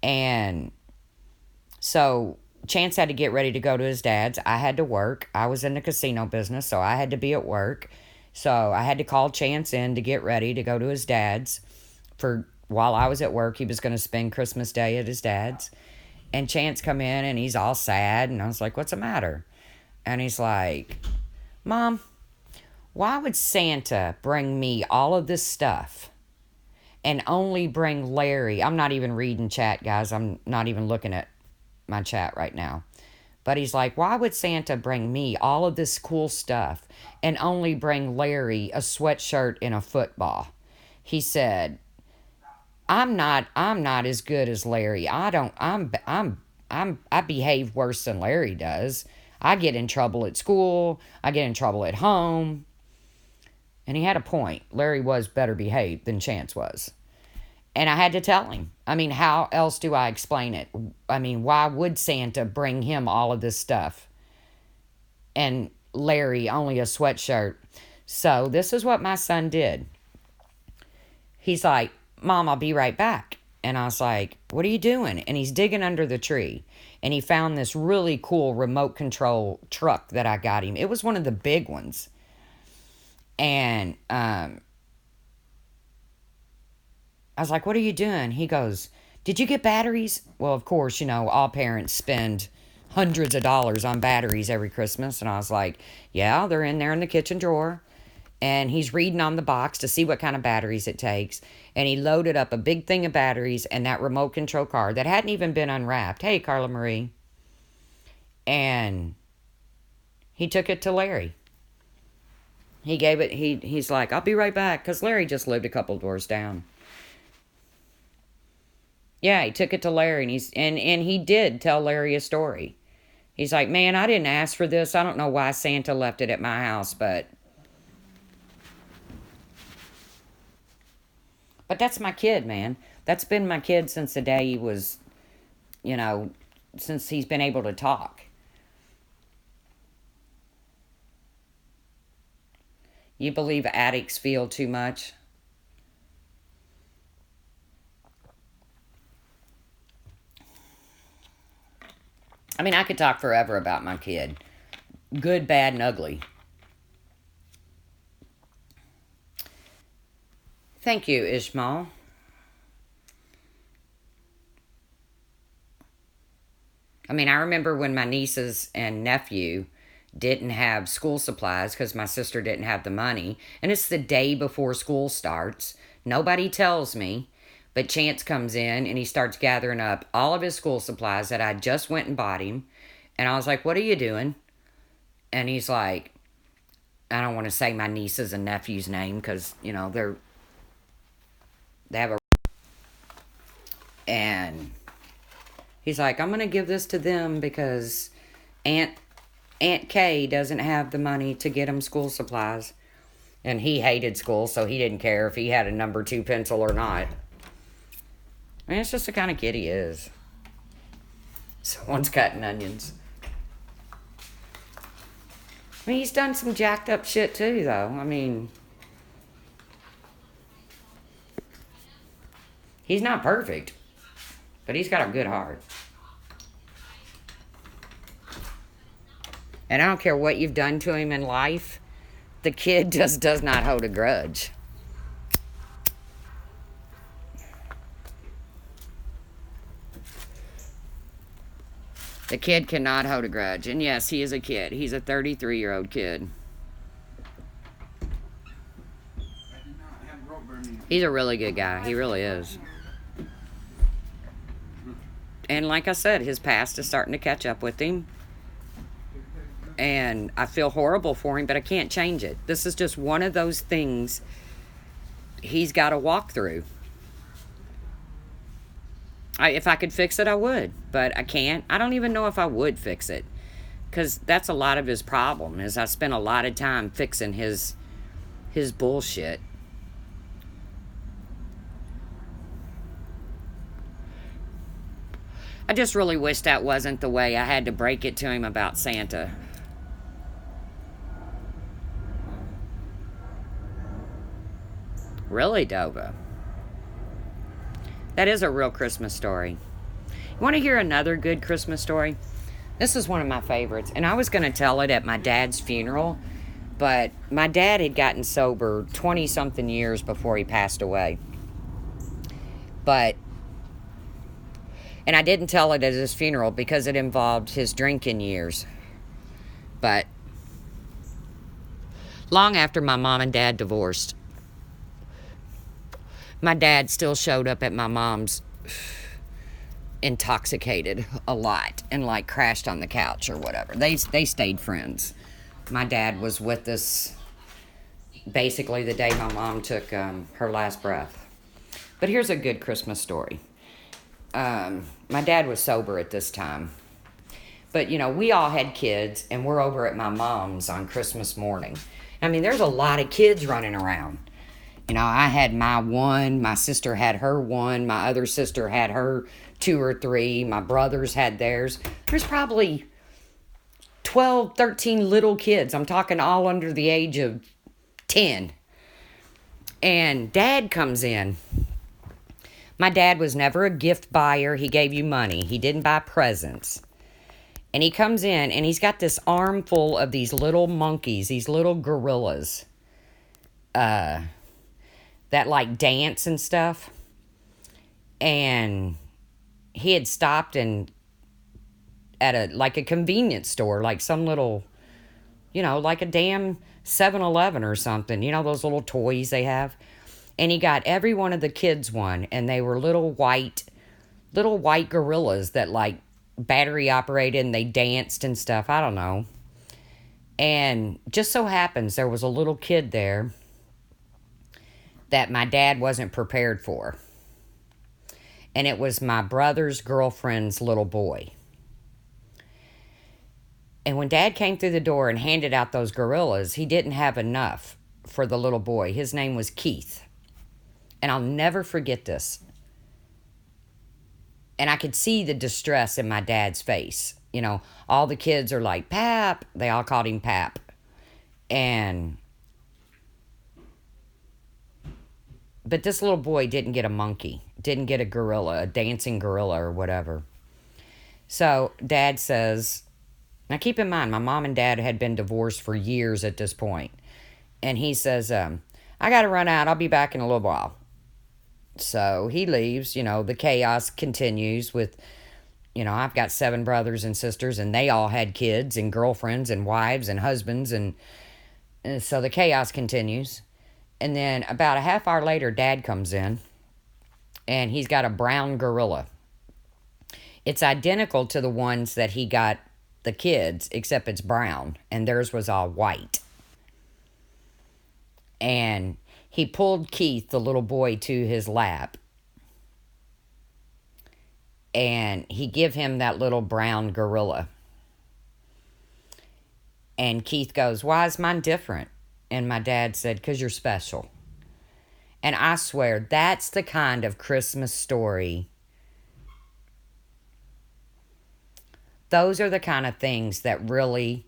And so Chance had to get ready to go to his dad's. I had to work. I was in the casino business, so I had to be at work. So I had to call Chance in to get ready to go to his dad's. While I was at work, he was going to spend Christmas Day at his dad's. And Chance come in, and he's all sad. And I was like, "What's the matter?" And he's like, "Mom, why would Santa bring me all of this stuff and only bring Larry?" I'm not even reading chat, guys. I'm not even looking at my chat right now. But he's like, why would Santa bring me all of this cool stuff and only bring Larry a sweatshirt and a football? He said, I'm not as good as Larry. I behave worse than Larry does. I get in trouble at school. I get in trouble at home. And he had a point. Larry was better behaved than Chance was. And I had to tell him. I mean, how else do I explain it? I mean, why would Santa bring him all of this stuff? And Larry only a sweatshirt. So this is what my son did. He's like, Mom, I'll be right back. And I was like, what are you doing? And he's digging under the tree. And he found this really cool remote control truck that I got him. It was one of the big ones. And I was like, what are you doing? He goes, did you get batteries? Well, of course, all parents spend hundreds of dollars on batteries every Christmas. And I was like, yeah, they're in there in the kitchen drawer. And he's reading on the box to see what kind of batteries it takes. And he loaded up a big thing of batteries and that remote control car that hadn't even been unwrapped. Hey, Carla Marie. And he took it to Larry. He gave it, he's like, I'll be right back. Because Larry just lived a couple doors down. Yeah, he took it to Larry. And he did tell Larry a story. He's like, man, I didn't ask for this. I don't know why Santa left it at my house, but that's my kid, man. That's been my kid since the day he was, since he's been able to talk. You believe addicts feel too much? I mean, I could talk forever about my kid. Good, bad, and ugly. Thank you, Ishmael. I mean, I remember when my nieces and nephew didn't have school supplies because my sister didn't have the money. And it's the day before school starts. Nobody tells me. But Chance comes in and he starts gathering up all of his school supplies that I just went and bought him. And I was like, what are you doing? And he's like, I don't want to say my nieces and nephew's name because, they have a... And he's like, I'm going to give this to them because Aunt Kay doesn't have the money to get him school supplies. And he hated school, so he didn't care if he had a number 2 pencil or not. I mean, it's just the kind of kid he is. Someone's cutting onions. I mean, he's done some jacked up shit too, though. I mean, he's not perfect, but he's got a good heart. And I don't care what you've done to him in life, the kid just does not hold a grudge. The kid cannot hold a grudge. And yes, he is a kid. He's a 33-year-old kid. He's a really good guy. He really is. And like I said, his past is starting to catch up with him. And I feel horrible for him, but I can't change it. This is just one of those things he's got to walk through. If I could fix it, I would. But I can't. I don't even know if I would fix it. Because that's a lot of his problem, is I spent a lot of time fixing his bullshit. I just really wish that wasn't the way I had to break it to him about Santa. Really, Dova? That is a real Christmas story. You want to hear another good Christmas story? This is one of my favorites. And I was going to tell it at my dad's funeral. But my dad had gotten sober 20-something years before he passed away. And I didn't tell it at his funeral because it involved his drinking years. But long after my mom and dad divorced, my dad still showed up at my mom's intoxicated a lot and like crashed on the couch or whatever. They stayed friends. My dad was with us basically the day my mom took her last breath. But here's a good Christmas story. My dad was sober at this time. But, you know, we all had kids, and we're over at my mom's on Christmas morning. I mean, there's a lot of kids running around. You know, I had my one, my sister had her one, my other sister had her two or three, my brothers had theirs. There's probably 12, 13 little kids. I'm talking all under the age of 10. And Dad comes in. My dad was never a gift buyer. He gave you money. He didn't buy presents. And he comes in and he's got this armful of these little monkeys, these little gorillas that like dance and stuff. And he had stopped and at a convenience store, like some little, you know, like a damn 7-Eleven or something. You know, those little toys they have. And he got every one of the kids one, and they were little white gorillas that like battery operated and they danced and stuff. I don't know. And just so happens there was a little kid there that my dad wasn't prepared for. And it was my brother's girlfriend's little boy. And when Dad came through the door and handed out those gorillas, he didn't have enough for the little boy. His name was Keith. And I'll never forget this. And I could see the distress in my dad's face. You know, all the kids are like, Pap. They all called him Pap. But this little boy didn't get a monkey, didn't get a gorilla, a dancing gorilla or whatever. So Dad says, now keep in mind, my mom and dad had been divorced for years at this point. And he says, I got to run out. I'll be back in a little while. So he leaves. You know, the chaos continues with, you know, I've got 7 brothers and sisters, and they all had kids and girlfriends and wives and husbands. And so the chaos continues. And then about a half hour later, Dad comes in, and he's got a brown gorilla. It's identical to the ones that he got the kids, except it's brown, and theirs was all white. And he pulled Keith, the little boy, to his lap. And he give him that little brown gorilla. And Keith goes, why is mine different? And my dad said, 'cause you're special. And I swear, that's the kind of Christmas story. Those are the kind of things that really,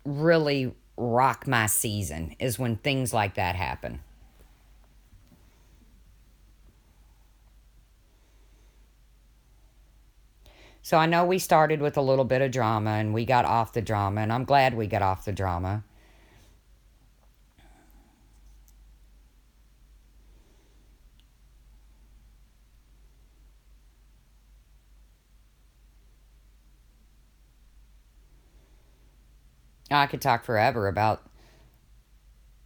really rock my season, is when things like that happen. So I know we started with a little bit of drama and we got off the drama, and I'm glad we got off the drama. I could talk forever about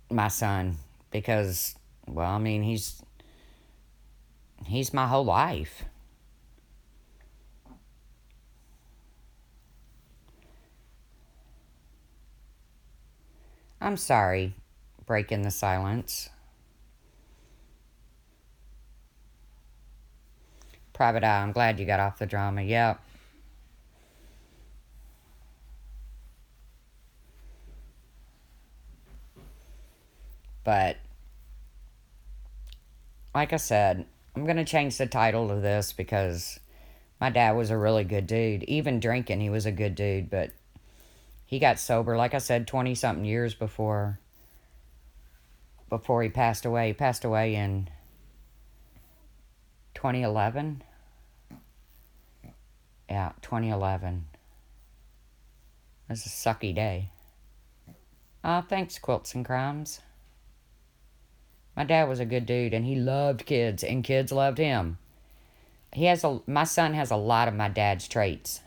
my son because, well, I mean, he's my whole life. I'm sorry, breaking the silence. Private Eye, I'm glad you got off the drama. Yep. But, like I said, I'm going to change the title to this because my dad was a really good dude. Even drinking, he was a good dude, but he got sober, like I said, 20-something years before he passed away. He passed away in 2011. Yeah, 2011. It was a sucky day. Thanks, Quilts and Crimes. My dad was a good dude, and he loved kids, and kids loved him. My son has a lot of my dad's traits.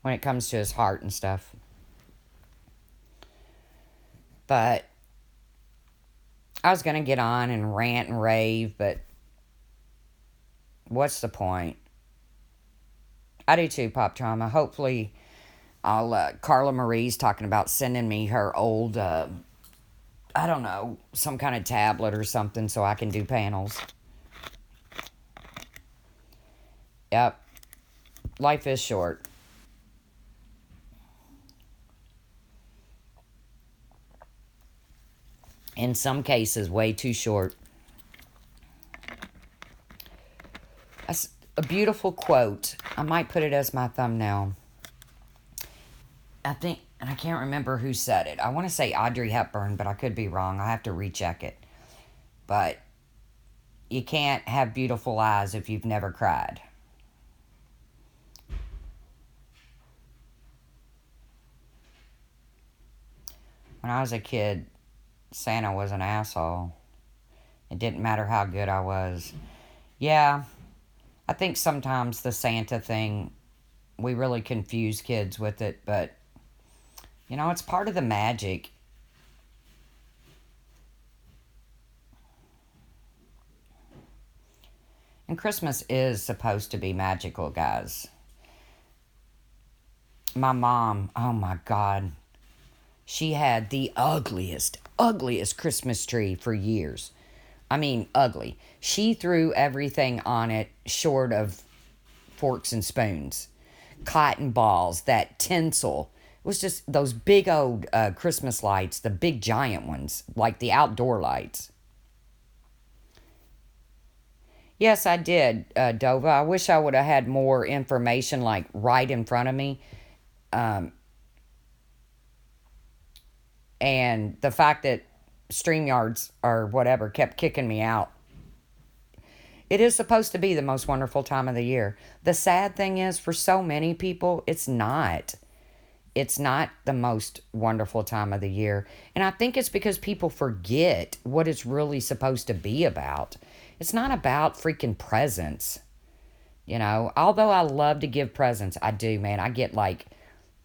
When it comes to his heart and stuff. But I was going to get on and rant and rave, but what's the point? I do too, Pop Trauma. Hopefully, Carla Marie's talking about sending me her old, I don't know, some kind of tablet or something so I can do panels. Yep. Life is short. In some cases, way too short. That's a beautiful quote. I might put it as my thumbnail. I think, and I can't remember who said it. I want to say Audrey Hepburn, but I could be wrong. I have to recheck it. But you can't have beautiful eyes if you've never cried. When I was a kid, Santa was an asshole. It didn't matter how good I was. Yeah, I think sometimes the Santa thing, we really confuse kids with it, but, it's part of the magic. And Christmas is supposed to be magical, guys. My mom, oh my God, she had the ugliest Christmas tree for years. I mean, ugly. She threw everything on it short of forks and spoons. Cotton balls, that tinsel. It was just those big old Christmas lights, the big giant ones, like the outdoor lights. Yes, I did, Dova. I wish I would have had more information, like, right in front of me. And the fact that StreamYards or whatever kept kicking me out. It is supposed to be the most wonderful time of the year. The sad thing is, for so many people, it's not. It's not the most wonderful time of the year. And I think it's because people forget what it's really supposed to be about. It's not about freaking presents. Although I love to give presents, I do, man. I get like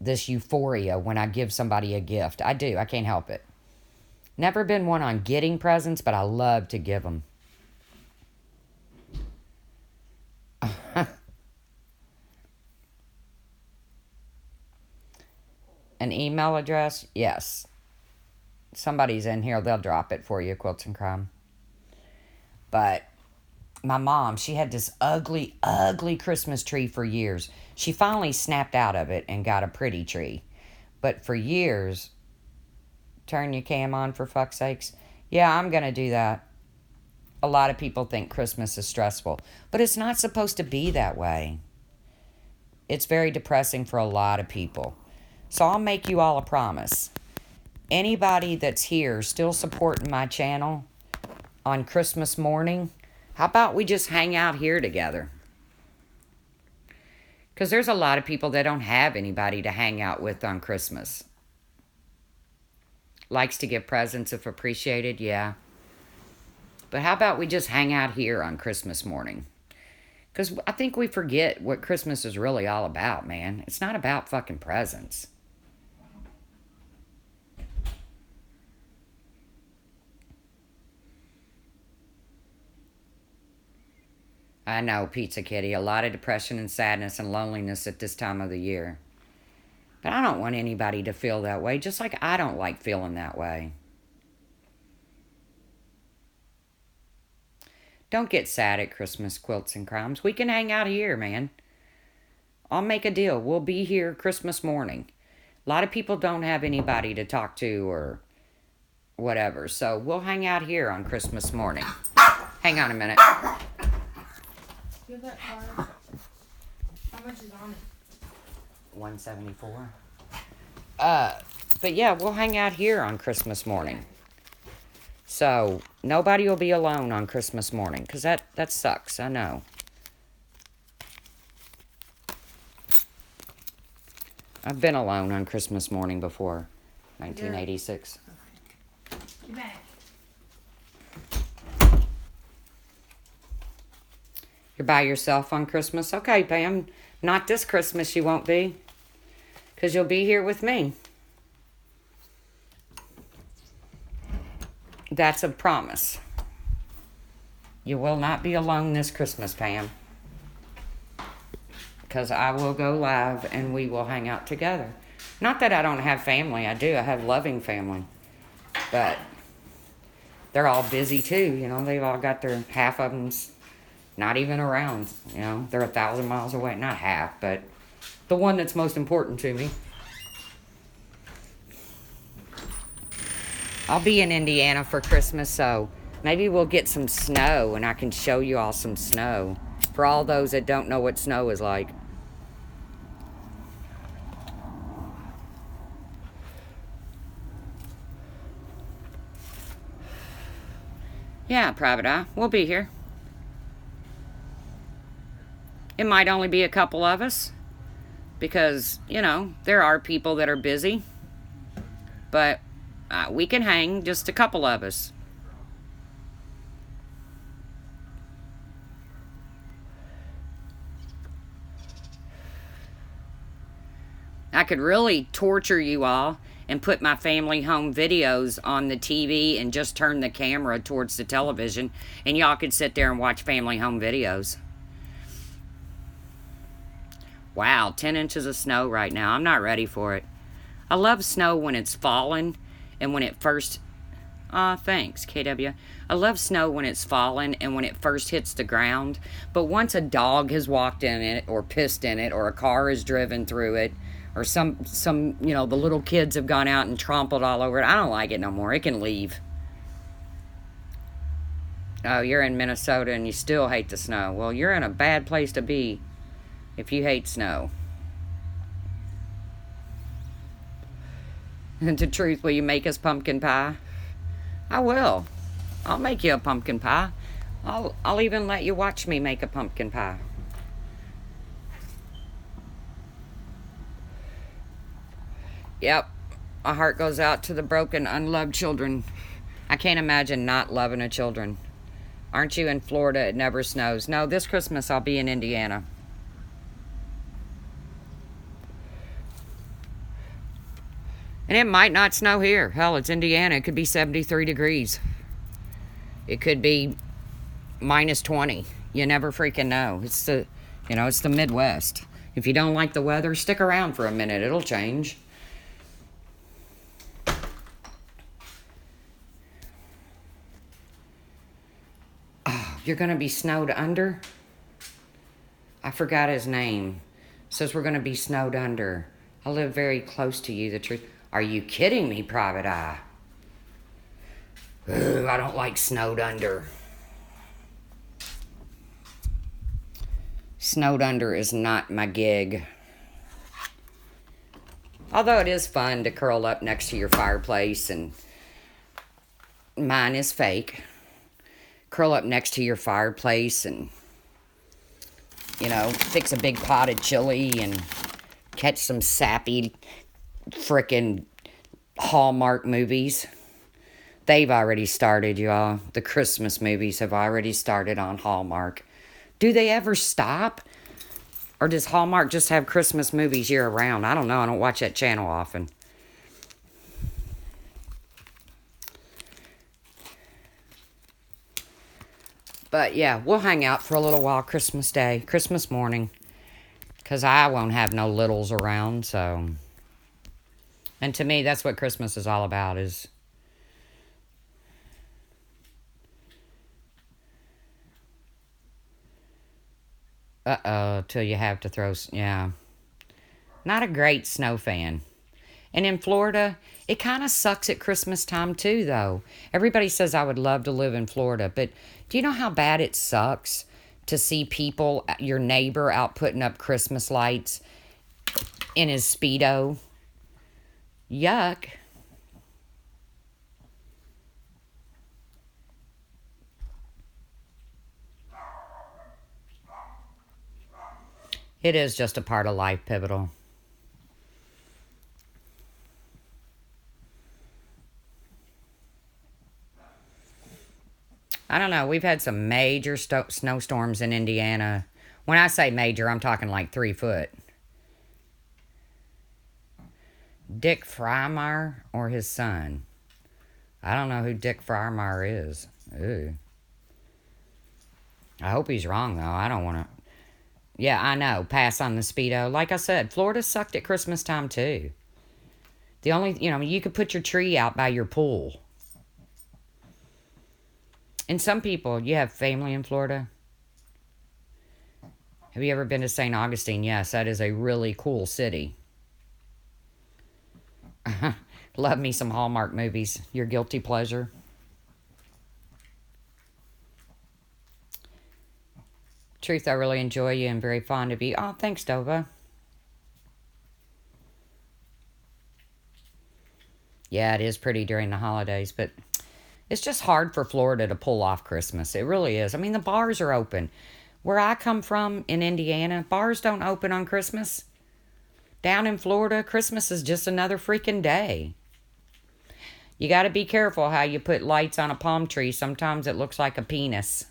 this euphoria when I give somebody a gift. I do. I can't help it. Never been one on getting presents, but I love to give them. An email address? Yes. Somebody's in here. They'll drop it for you, Quilts and Crime. But my mom, she had this ugly, ugly Christmas tree for years. She finally snapped out of it and got a pretty tree. But for years, turn your cam on for fuck's sakes. Yeah, I'm going to do that. A lot of people think Christmas is stressful, but it's not supposed to be that way. It's very depressing for a lot of people. So I'll make you all a promise. Anybody that's here still supporting my channel on Christmas morning, how about we just hang out here together? Because there's a lot of people that don't have anybody to hang out with on Christmas. Likes to give presents if appreciated, yeah. But how about we just hang out here on Christmas morning? Because I think we forget what Christmas is really all about, man. It's not about fucking presents. I know, Pizza Kitty, a lot of depression and sadness and loneliness at this time of the year. But I don't want anybody to feel that way, just like I don't like feeling that way. Don't get sad at Christmas, Quilts and Crimes. We can hang out here, man. I'll make a deal. We'll be here Christmas morning. A lot of people don't have anybody to talk to or whatever, so we'll hang out here on Christmas morning. Hang on a minute. Give that card. How much is on it? $174. But yeah, we'll hang out here on Christmas morning. So nobody will be alone on Christmas morning, because that sucks, I know. I've been alone on Christmas morning before, 1986. Get back. You're by yourself on Christmas? Okay, Pam. Not this Christmas you won't be. Because you'll be here with me. That's a promise. You will not be alone this Christmas, Pam. Because I will go live and we will hang out together. Not that I don't have family. I do. I have loving family. But they're all busy too. You know, they've all got their, half of them's not even around. You know, they're 1,000 miles away. Not half, but the one that's most important to me. I'll be in Indiana for Christmas, so maybe we'll get some snow and I can show you all some snow. For all those that don't know what snow is like. Yeah, Private Eye, we'll be here. It might only be a couple of us because, you know, there are people that are busy. But we can hang, just a couple of us. I could really torture you all and put my family home videos on the TV and just turn the camera towards the television and y'all could sit there and watch family home videos. Wow, 10 inches of snow right now. I'm not ready for it. I love snow when it's fallen and when it first... thanks, KW. I love snow when it's fallen and when it first hits the ground. But once a dog has walked in it or pissed in it or a car has driven through it or some you know, the little kids have gone out and trampled all over it, I don't like it no more. It can leave. Oh, you're in Minnesota and you still hate the snow. Well, you're in a bad place to be if you hate snow. And the truth, will you make us pumpkin pie? I will. I'll make you a pumpkin pie. I'll even let you watch me make a pumpkin pie. Yep. My heart goes out to the broken, unloved children. I can't imagine not loving a children. Aren't you in Florida? It never snows. No, this Christmas I'll be in Indiana. And it might not snow here. Hell, it's Indiana. It could be 73 degrees. It could be minus 20. You never freaking know. It's the, you know, it's the Midwest. If you don't like the weather, stick around for a minute. It'll change. Oh, you're going to be snowed under? I forgot his name. Says we're going to be snowed under. I live very close to you, the truth. Are you kidding me, Private Eye? Ugh, I don't like snowed under. Snowed under is not my gig. Although it is fun to curl up next to your fireplace, and mine is fake. Curl up next to your fireplace and, you know, fix a big pot of chili and catch some sappy frickin' Hallmark movies. They've already started, y'all. The Christmas movies have already started on Hallmark. Do they ever stop? Or does Hallmark just have Christmas movies year round? I don't know. I don't watch that channel often. But yeah, we'll hang out for a little while Christmas Day, Christmas morning. Because I won't have no littles around, so... And to me, that's what Christmas is all about, is... till you have to throw... Yeah. Not a great snow fan. And in Florida, it kind of sucks at Christmas time too, though. Everybody says I would love to live in Florida, but do you know how bad it sucks to see people, your neighbor, out putting up Christmas lights in his Speedo? Yuck. It is just a part of life, Pivotal. I don't know. We've had some major snowstorms in Indiana. When I say major, I'm talking like 3 foot. Dick Frymire or his son? I don't know who Dick Friermeyer is. Ooh. I hope he's wrong, though. I don't want to. Yeah, I know. Pass on the Speedo. Like I said, Florida sucked at Christmas time, too. The only, you could put your tree out by your pool. And some people, you have family in Florida? Have you ever been to St. Augustine? Yes, that is a really cool city. Love me some Hallmark movies. Your guilty pleasure. Truth, I really enjoy you and very fond of you. Oh, thanks, Dova. Yeah, it is pretty during the holidays, but it's just hard for Florida to pull off Christmas. It really is. I mean, the bars are open. Where I come from in Indiana, bars don't open on Christmas. Down in Florida, Christmas is just another freaking day. You got to be careful how you put lights on a palm tree. Sometimes it looks like a penis.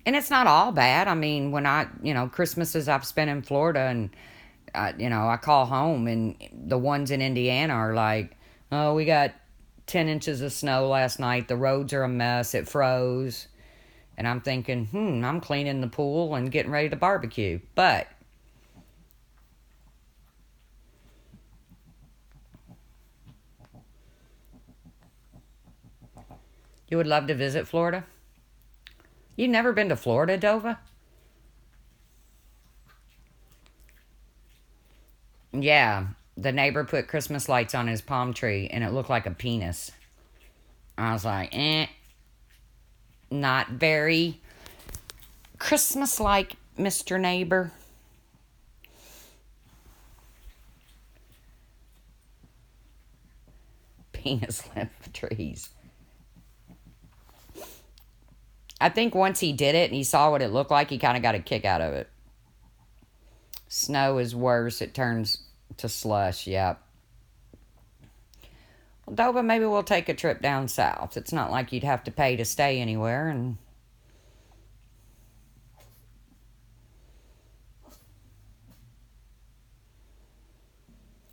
And it's not all bad. I mean, when Christmases I've spent in Florida and, I call home and the ones in Indiana are like, oh, we got 10 inches of snow last night. The roads are a mess. It froze. And I'm thinking, I'm cleaning the pool and getting ready to barbecue. But you would love to visit Florida? You've never been to Florida, Dova? Yeah, the neighbor put Christmas lights on his palm tree and it looked like a penis. I was like, not very Christmas-like, Mr. Neighbor. Penis lip trees. I think once he did it and he saw what it looked like, he kind of got a kick out of it. Snow is worse. It turns to slush. Yep. Well, Dova, maybe we'll take a trip down south. It's not like you'd have to pay to stay anywhere. And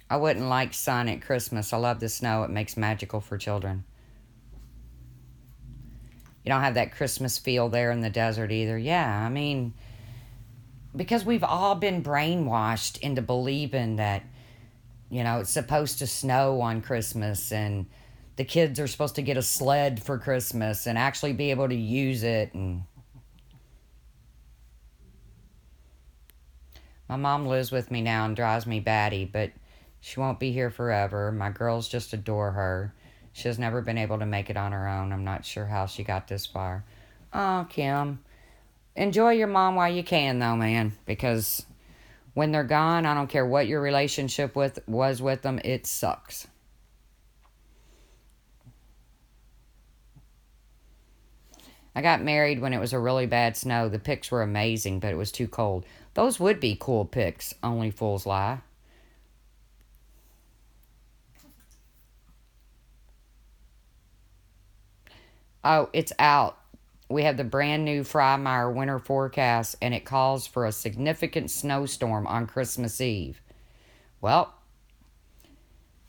I wouldn't like sun at Christmas. I love the snow. It makes magical for children. You don't have that Christmas feel there in the desert either. Yeah, I mean, because we've all been brainwashed into believing that, it's supposed to snow on Christmas and the kids are supposed to get a sled for Christmas and actually be able to use it. And my mom lives with me now and drives me batty, but she won't be here forever. My girls just adore her. She has never been able to make it on her own. I'm not sure how she got this far. Oh, Kim. Enjoy your mom while you can, though, man. Because when they're gone, I don't care what your relationship was with them, it sucks. I got married when it was a really bad snow. The pics were amazing, but it was too cold. Those would be cool pics, only fools lie. Oh, it's out. We have the brand new Friermeyer winter forecast, and it calls for a significant snowstorm on Christmas Eve. Well,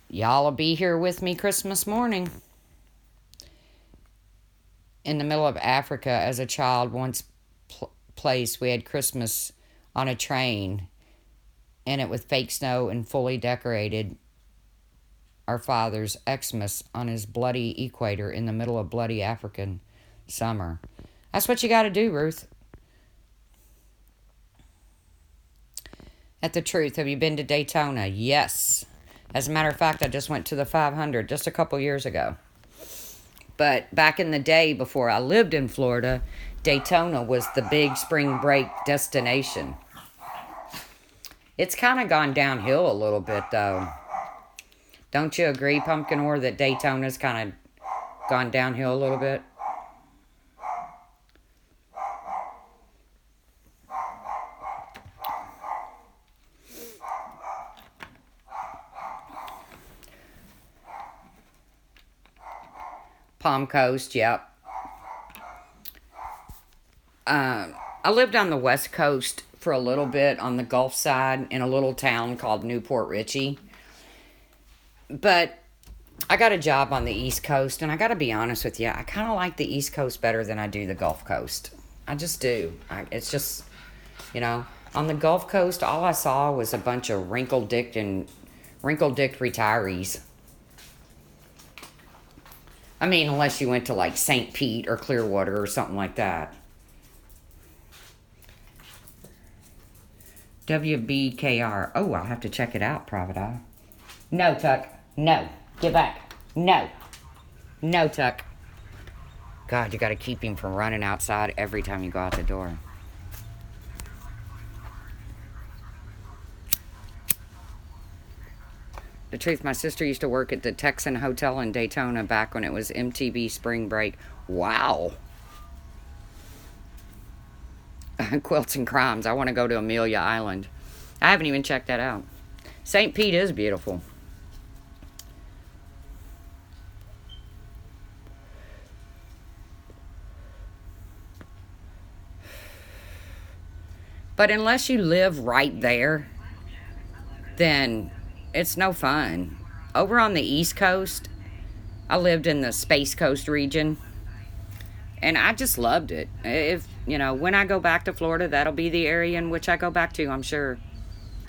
y'all will be here with me Christmas morning. In the middle of Africa, as a child, once place we had Christmas on a train, and it with fake snow and fully decorated our father's Xmas on his bloody equator in the middle of bloody African summer. That's what you got to do, Ruth. At the Truth, have you been to Daytona? Yes. As a matter of fact, I just went to the 500 just a couple years ago. But back in the day, before I lived in Florida, Daytona was the big spring break destination. It's kind of gone downhill a little bit, though. Don't you agree, Pumpkin War, that Daytona's kind of gone downhill a little bit? Palm Coast, yep. I lived on the West Coast for a little bit on the Gulf side in a little town called Newport Richey. But I got a job on the East Coast, and I got to be honest with you, I kind of like the East Coast better than I do the Gulf Coast. I just do. It's just, on the Gulf Coast, all I saw was a bunch of wrinkle-dicked retirees. I mean, unless you went to like St. Pete or Clearwater or something like that. WBKR. Oh, I'll have to check it out, Private Eye. No, Tuck. No. Get back. No. No, Tuck. God, you got to keep him from running outside every time you go out the door. The truth, my sister used to work at the Texan Hotel in Daytona back when it was MTV Spring Break. Wow. Quilts and Crimes. I want to go to Amelia Island. I haven't even checked that out. St. Pete is beautiful. But unless you live right there, then it's no fun. Over on the East Coast, I lived in the Space Coast region, and I just loved it. When I go back to Florida, that'll be the area in which I go back to, I'm sure,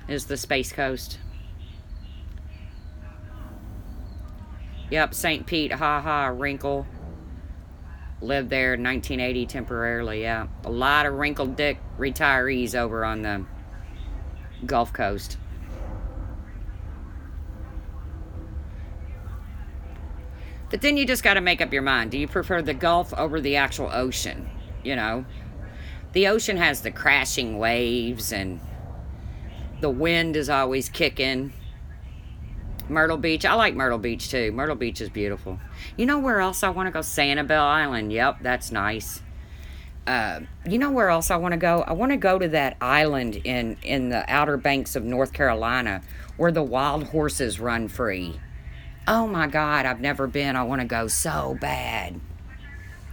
is the Space Coast. Yep, St. Pete, wrinkle. Lived there in 1980 temporarily, yeah. A lot of wrinkled dick retirees over on the Gulf Coast. But then you just got to make up your mind. Do you prefer the Gulf over the actual ocean? The ocean has the crashing waves and the wind is always kicking. Myrtle Beach. I like Myrtle Beach too. Myrtle Beach is beautiful. You know where else I want to go? Sanibel Island. Yep, that's nice. You know where else I want to go? I want to go to that island in the Outer Banks of North Carolina where the wild horses run free. Oh my God, I've never been. I want to go so bad.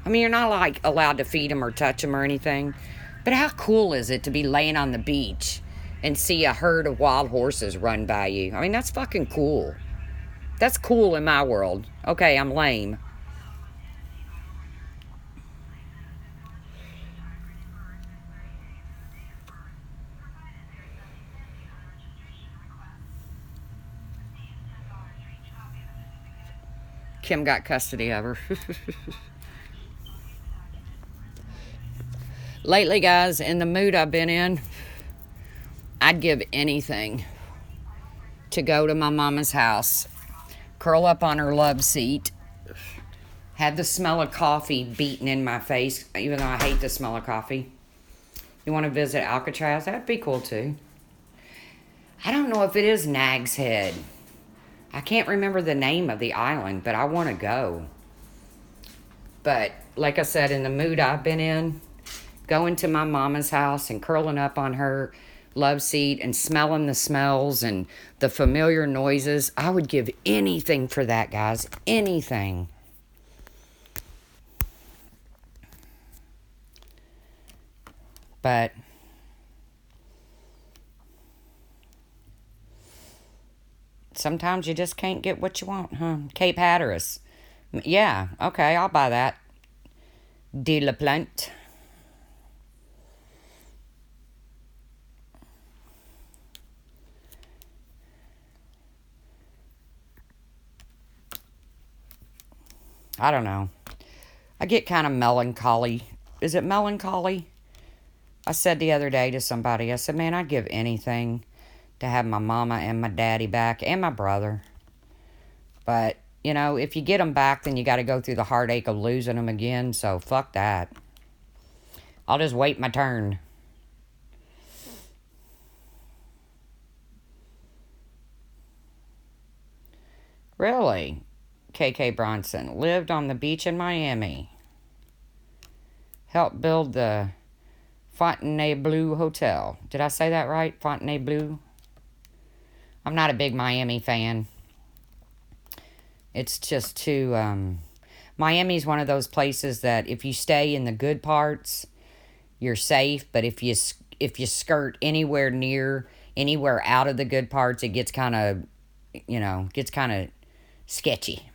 I mean, you're not like allowed to feed them or touch them or anything. But how cool is it to be laying on the beach and see a herd of wild horses run by you? I mean, that's fucking cool. That's cool in my world. Okay, I'm lame. Kim got custody of her. Lately, guys, in the mood I've been in, I'd give anything to go to my mama's house, curl up on her love seat, have the smell of coffee beating in my face, even though I hate the smell of coffee. You want to visit Alcatraz? That'd be cool too. I don't know if it is Nag's Head. I can't remember the name of the island, but I want to go. But like I said, in the mood I've been in, going to my mama's house and curling up on her love seat and smelling the smells and the familiar noises, I would give anything for that, guys. Anything. But sometimes you just can't get what you want, huh? Cape Hatteras. Yeah, okay, I'll buy that. De La Plante. I don't know. I get kind of melancholy. Is it melancholy? I said the other day to somebody, I said, man, I'd give anything to have my mama and my daddy back and my brother. But, if you get them back, then you got to go through the heartache of losing them again. So, fuck that. I'll just wait my turn. Really? KK Bronson lived on the beach in Miami. Helped build the Fontainebleau Hotel. Did I say that right? Fontainebleau? I'm not a big Miami fan. It's just too... Miami's one of those places that if you stay in the good parts, you're safe. But if if you skirt anywhere out of the good parts, it gets kind of, gets kind of sketchy.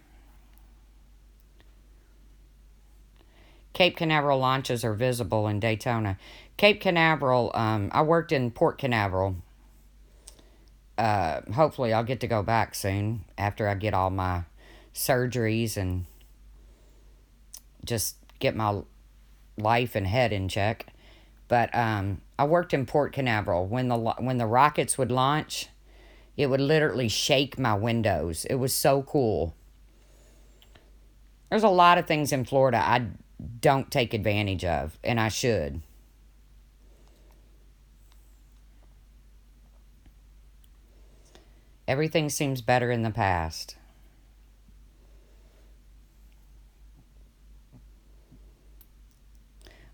Cape Canaveral launches are visible in Daytona. Cape Canaveral, I worked in Port Canaveral. Hopefully I'll get to go back soon after I get all my surgeries and just get my life and head in check. But I worked in Port Canaveral. When the rockets would launch, it would literally shake my windows. It was so cool. There's a lot of things in Florida I don't take advantage of, and I should. Everything seems better in the past.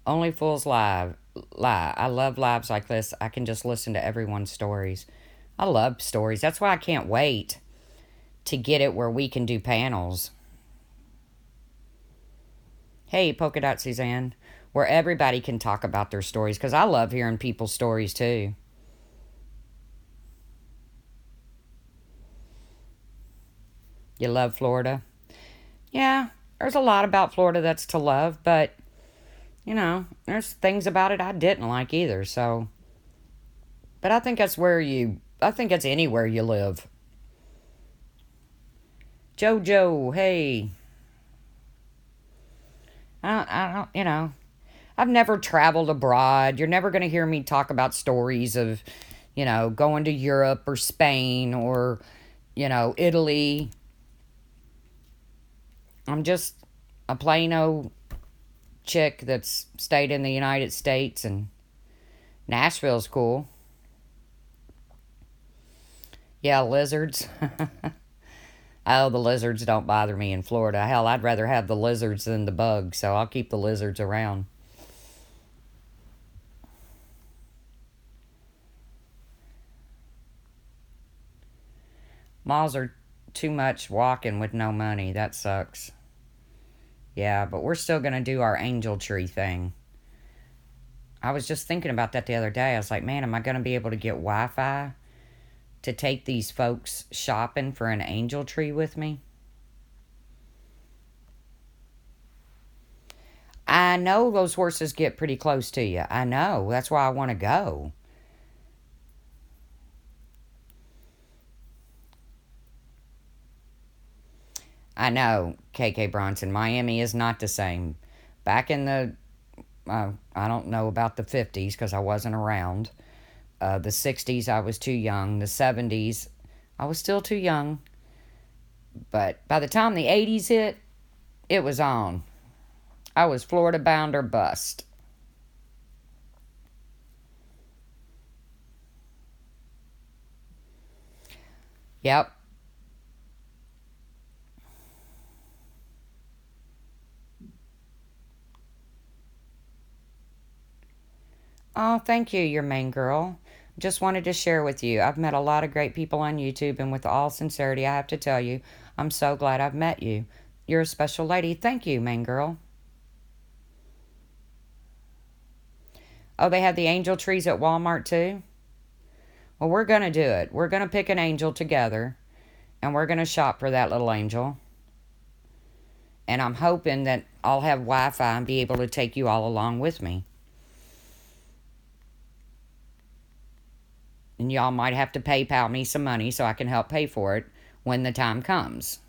Only Fools lie. I love lives like this. I can just listen to everyone's stories. I love stories. That's why I can't wait to get it where we can do panels. Hey, Polka Dot Suzanne. Where everybody can talk about their stories, because I love hearing people's stories too. You love Florida? Yeah, there's a lot about Florida that's to love, but, there's things about it I didn't like either, so. But I think that's anywhere you live. Jojo, hey. I don't, I've never traveled abroad. You're never going to hear me talk about stories of, going to Europe or Spain or, Italy. I'm just a plain old chick that's stayed in the United States, and Nashville's cool. Yeah, lizards. Oh, the lizards don't bother me in Florida. Hell, I'd rather have the lizards than the bugs, so I'll keep the lizards around. Malls are too much walking with no money. That sucks. Yeah, but we're still going to do our angel tree thing. I was just thinking about that the other day. I was like, man, am I going to be able to get Wi-Fi to take these folks shopping for an angel tree with me? I know those horses get pretty close to you. I know. That's why I want to go. I know, KK Bronson. Miami is not the same. Back in the, I don't know about the 50s because I wasn't around. The 60s, I was too young. The 70s, I was still too young. But by the time the 80s hit, it was on. I was Florida bound or bust. Yep. Oh, thank you, your main girl. Just wanted to share with you. I've met a lot of great people on YouTube, and with all sincerity, I have to tell you, I'm so glad I've met you. You're a special lady. Thank you, main girl. Oh, they have the angel trees at Walmart too? Well, we're going to do it. We're going to pick an angel together, and we're going to shop for that little angel. And I'm hoping that I'll have Wi-Fi and be able to take you all along with me. And y'all might have to PayPal me some money so I can help pay for it when the time comes.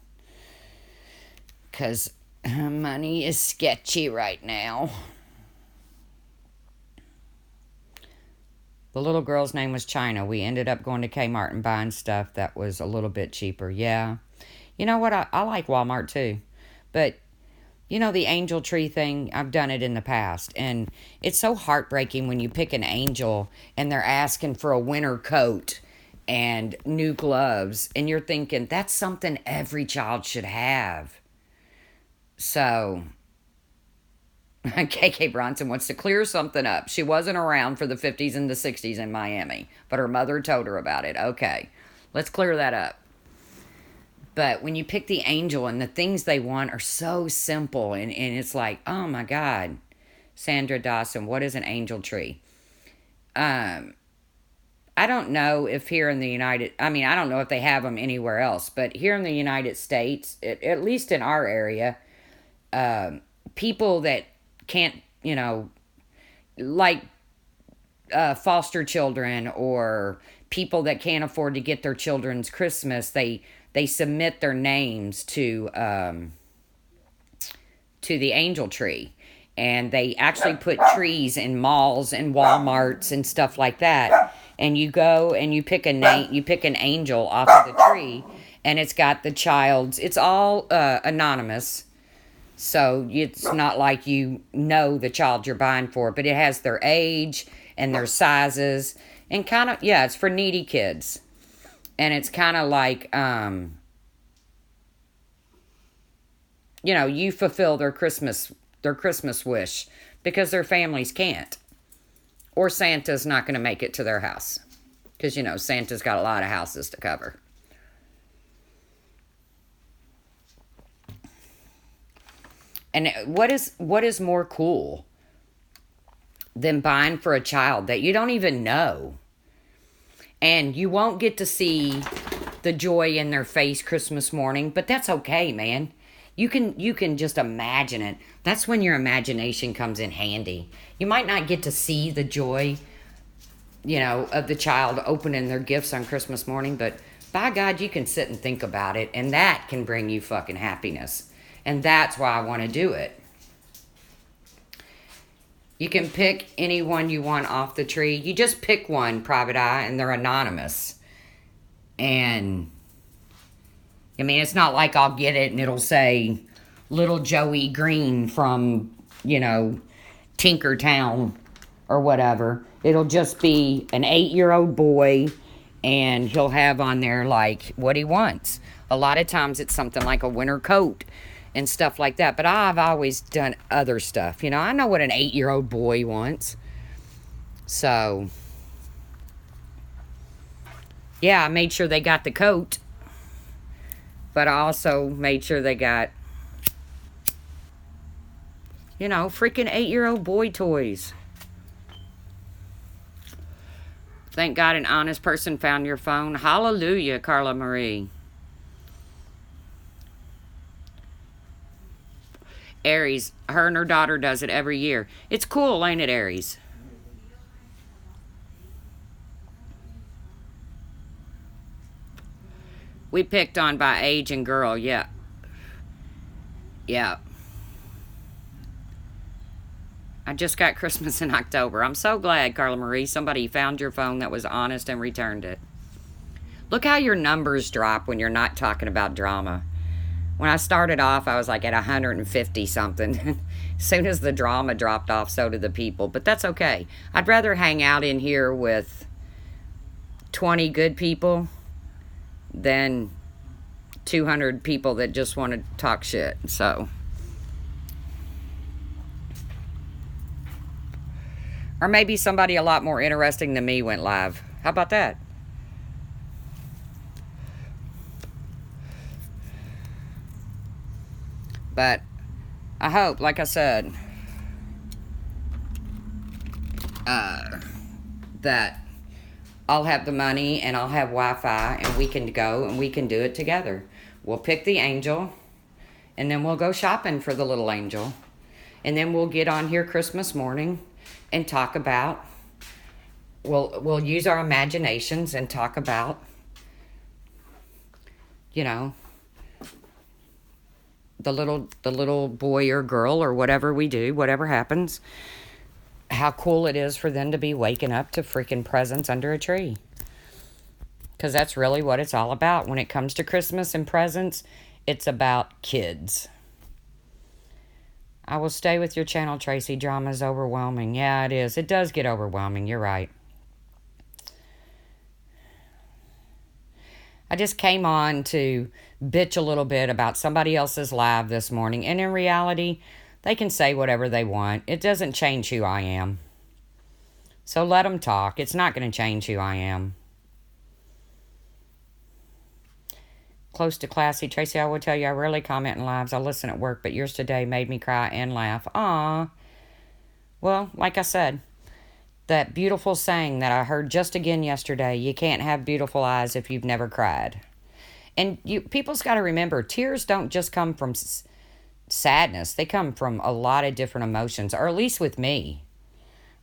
Because money is sketchy right now. The little girl's name was China. We ended up going to Kmart and buying stuff that was a little bit cheaper. Yeah. You know what? I like Walmart too. But, the angel tree thing, I've done it in the past. And it's so heartbreaking when you pick an angel and they're asking for a winter coat and new gloves. And you're thinking, that's something every child should have. So, KK Bronson wants to clear something up. She wasn't around for the 50s and the 60s in Miami, but her mother told her about it. Okay, let's clear that up. But when you pick the angel and the things they want are so simple, and it's like, oh my God. Sandra Dawson, what is an angel tree? I don't know if here in the I don't know if they have them anywhere else, but here in the United States, at least in our area, people that can't, like foster children or people that can't afford to get their children's Christmas, they submit their names to the angel tree, and they actually put trees in malls and Walmarts and stuff like that. And you go and you pick a name, you pick an angel off of the tree, and it's got the child's. It's all anonymous, so it's not like you know the child you're buying for, but it has their age and their sizes and kind of, yeah, it's for needy kids. And it's kind of like, you fulfill their Christmas wish because their families can't. Or Santa's not going to make it to their house. Because, Santa's got a lot of houses to cover. And what is more cool than buying for a child that you don't even know? And you won't get to see the joy in their face Christmas morning, but that's okay, man. You can just imagine it. That's when your imagination comes in handy. You might not get to see the joy, of the child opening their gifts on Christmas morning, but by God, you can sit and think about it, and that can bring you fucking happiness. And that's why I want to do it. You can pick anyone you want off the tree. You just pick one, Private Eye, and they're anonymous. And it's not like I'll get it and it'll say little Joey Green from, Tinkertown or whatever. It'll just be an 8-year-old boy, and he'll have on there like what he wants. A lot of times it's something like a winter coat and stuff like that. But I've always done other stuff. I know what an 8-year-old boy wants. So, yeah, I made sure they got the coat. But I also made sure they got, freaking 8-year-old boy toys. Thank God an honest person found your phone. Hallelujah, Carla Marie. Aries, her and her daughter does it every year. It's cool, ain't it, Aries? We picked on by age and girl, yeah. Yeah. I just got Christmas in October. I'm so glad, Carla Marie, somebody found your phone that was honest and returned it. Look how your numbers drop when you're not talking about drama. When I started off, I was like at 150 something. As soon as the drama dropped off, so did the people. But that's okay. I'd rather hang out in here with 20 good people than 200 people that just want to talk shit. So, or maybe somebody a lot more interesting than me went live. How about that? But I hope, like I said, that I'll have the money and I'll have Wi-Fi and we can go and we can do it together. We'll pick the angel and then we'll go shopping for the little angel. And then we'll get on here Christmas morning and talk about, we'll use our imaginations and talk about, the little boy or girl or whatever we do, whatever happens, how cool it is for them to be waking up to freaking presents under a tree. Because that's really what it's all about. When it comes to Christmas and presents, it's about kids. I will stay with your channel, Tracy. Drama is overwhelming. Yeah, it is. It does get overwhelming. You're right. I just came on to bitch a little bit about somebody else's live this morning. And in reality, they can say whatever they want. It doesn't change who I am. So let them talk. It's not going to change who I am. Close to classy. Tracy, I will tell you, I rarely comment in lives. I listen at work, but yours today made me cry and laugh. Aw. Well, like I said, That beautiful saying that I heard just again yesterday, you can't have beautiful eyes if you've never cried. And people's got to remember, tears don't just come from sadness. They come from a lot of different emotions, or at least with me.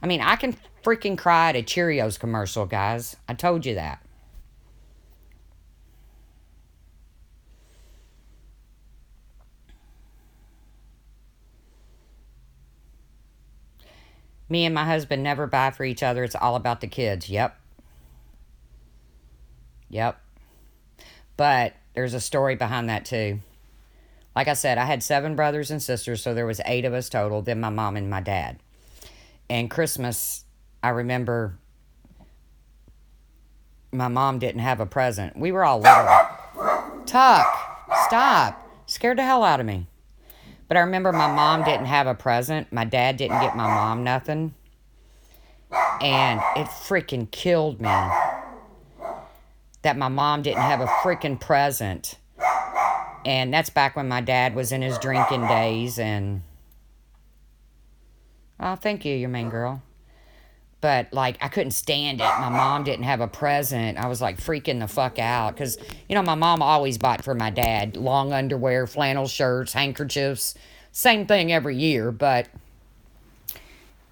I mean, I can freaking cry at a Cheerios commercial, guys. I told you that. Me and my husband never buy for each other. It's all about the kids. Yep. Yep. But there's a story behind that too. Like I said, I had 7 brothers and sisters, so there was 8 of us total, then my mom and my dad. And Christmas, I remember my mom didn't have a present. We were all little. Tuck, stop. Scared the hell out of me. But I remember my mom didn't have a present. My dad didn't get my mom nothing. And it freaking killed me that my mom didn't have a freaking present. And that's back when my dad was in his drinking days. And oh, thank you, your main girl. But, like, I couldn't stand it. My mom didn't have a present. I was, like, freaking the fuck out. Because, you know, my mom always bought for my dad long underwear, flannel shirts, handkerchiefs. Same thing every year, but...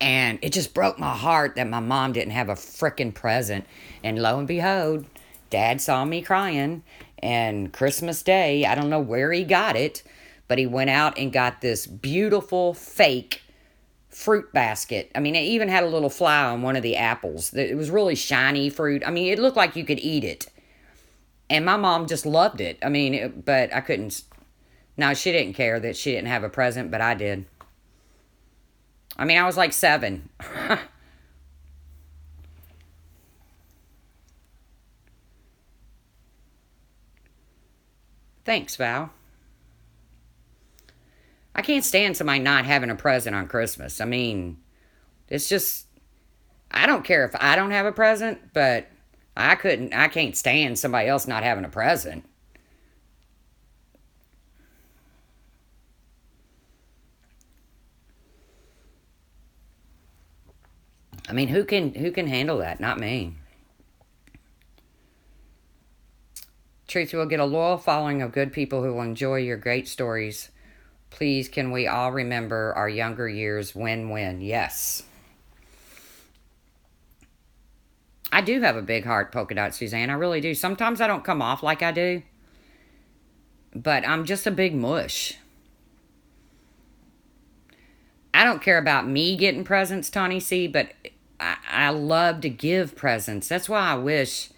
And it just broke my heart that my mom didn't have a freaking present. And lo and behold, Dad saw me crying. And Christmas Day, I don't know where he got it, but he went out and got this beautiful fake fruit basket. I mean, it even had a little fly on one of the apples. It was really shiny fruit. I mean, it looked like you could eat it. And my mom just loved it. I mean, but I couldn't. No, she didn't care that she didn't have a present, but I did. I mean, I was like 7. Thanks, Val. I can't stand somebody not having a present on Christmas. I mean, it's just, I don't care if I don't have a present, but I can't stand somebody else not having a present. I mean, who can handle that? Not me. Truth, you will get a loyal following of good people who will enjoy your great stories. Please, can we all remember our younger years? Win-win. Yes. I do have a big heart, Polka Dot Suzanne. I really do. Sometimes I don't come off like I do. But I'm just a big mush. I don't care about me getting presents, Tawny C, but I love to give presents. That's why I wish,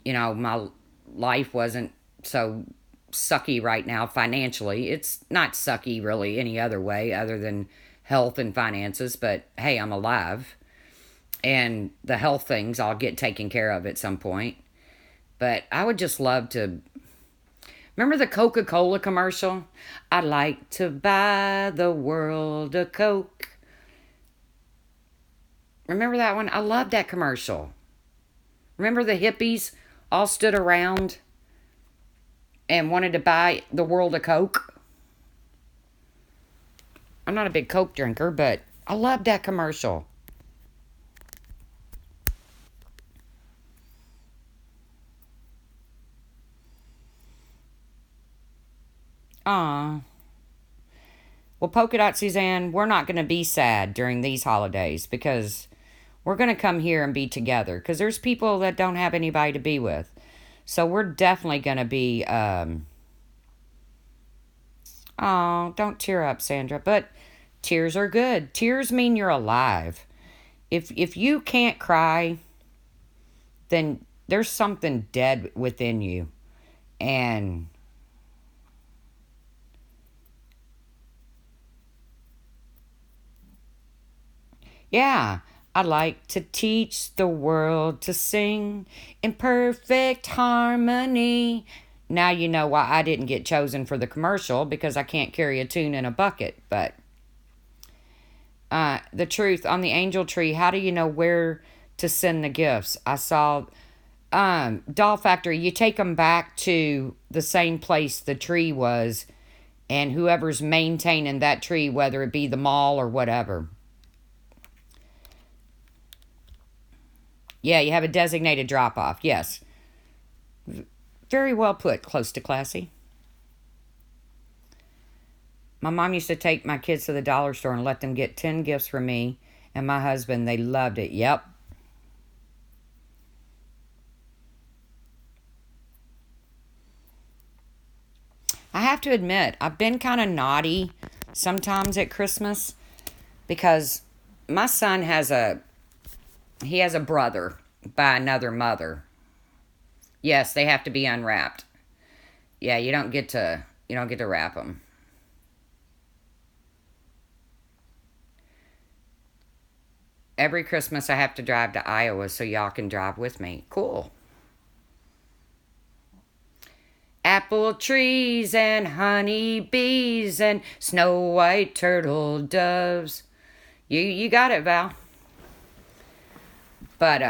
you know, my life wasn't so sucky right now financially. It's not sucky really any other way other than health and finances, but hey, I'm alive. And the health things I'll get taken care of at some point. But I would just love to... Remember the Coca-Cola commercial? I'd like to buy the world a Coke. Remember that one? I love that commercial. Remember the hippies all stood around and wanted to buy the world a Coke? I'm not a big Coke drinker, but I love that commercial. Aw. Well, Polka Dot Suzanne, we're not going to be sad during these holidays because we're going to come here and be together because there's people that don't have anybody to be with. So we're definitely going to be, oh, don't tear up, Sandra. But tears are good. Tears mean you're alive. If you can't cry, then there's something dead within you. And yeah, I like to teach the world to sing in perfect harmony. Now you know why I didn't get chosen for the commercial, because I can't carry a tune in a bucket. But the truth, on the angel tree, how do you know where to send the gifts? I saw Doll Factory, you take them back to the same place the tree was, and whoever's maintaining that tree, whether it be the mall or whatever. Yeah, you have a designated drop off. Yes. Very well put, close to classy. My mom used to take my kids to the dollar store and let them get 10 gifts from me and my husband. They loved it. Yep. I have to admit, I've been kind of naughty sometimes at Christmas because my son has a brother by another mother. Yes, they have to be unwrapped. Yeah, you don't get to wrap them. Every Christmas I have to drive to Iowa so y'all can drive with me. Cool. Apple trees and honey bees and snow white turtle doves. You got it, Val. But